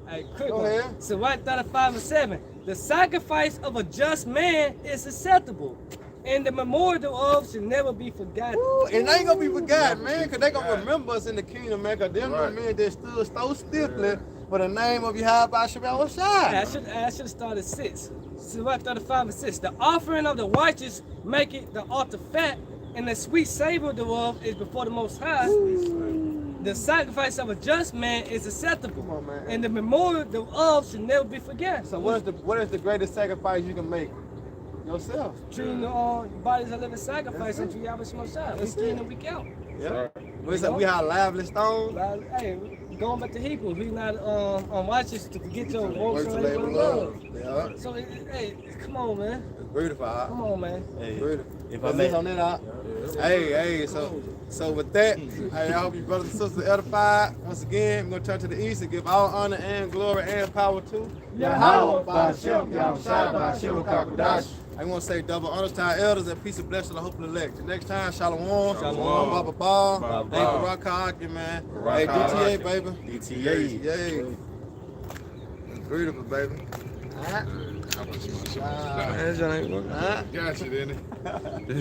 Hey, quick Go one. ahead. So right 35 and 7. The sacrifice of a just man is acceptable, and the memorial of should never be forgotten. Ooh, and they ain't gonna be forgotten, man, because they gonna remember us in the kingdom, man, because them Right. men that stood so stiffly for the name of Yahweh Shabbat Shai. I should have started 6. So right 35 and 6. The offering of the righteous make it the altar fat, and the sweet savor thereof is before the Most High. The sacrifice of a just man is acceptable, Come on, man. and the memorial thereof should never be forgotten. So what is the greatest sacrifice you can make? Yourself. treating your bodies a living sacrifice unto Yahweh Shai. That's Week in it. and week out. Yeah. We have lively stones. Hey, going back to Hebrews, we not unrighteous to forget your works and labor of love. Yeah. So, hey, come on, man. It's beautiful. Come on, man. Hey, Beautiful. if I Let's may, on that out. Hey, so with that, I hope you brothers and sisters edified. Once again, we're gonna turn to the east and give all honor and glory and power to Yahweh Ba'ashem Yahweh Shai Ba'ashem Kakodash. I want to say double honors to our elders and peace and blessings to the hopeful elect. Till next time, Shalom. Shalom. Baba Ball. Baba Thank you, Ball. Rock Hockey, man. Rock Hey, Hockey. DTA, baby. DTA. Yay. Beautiful, baby. How much you want? That joint ain't working. Got you, didn't it?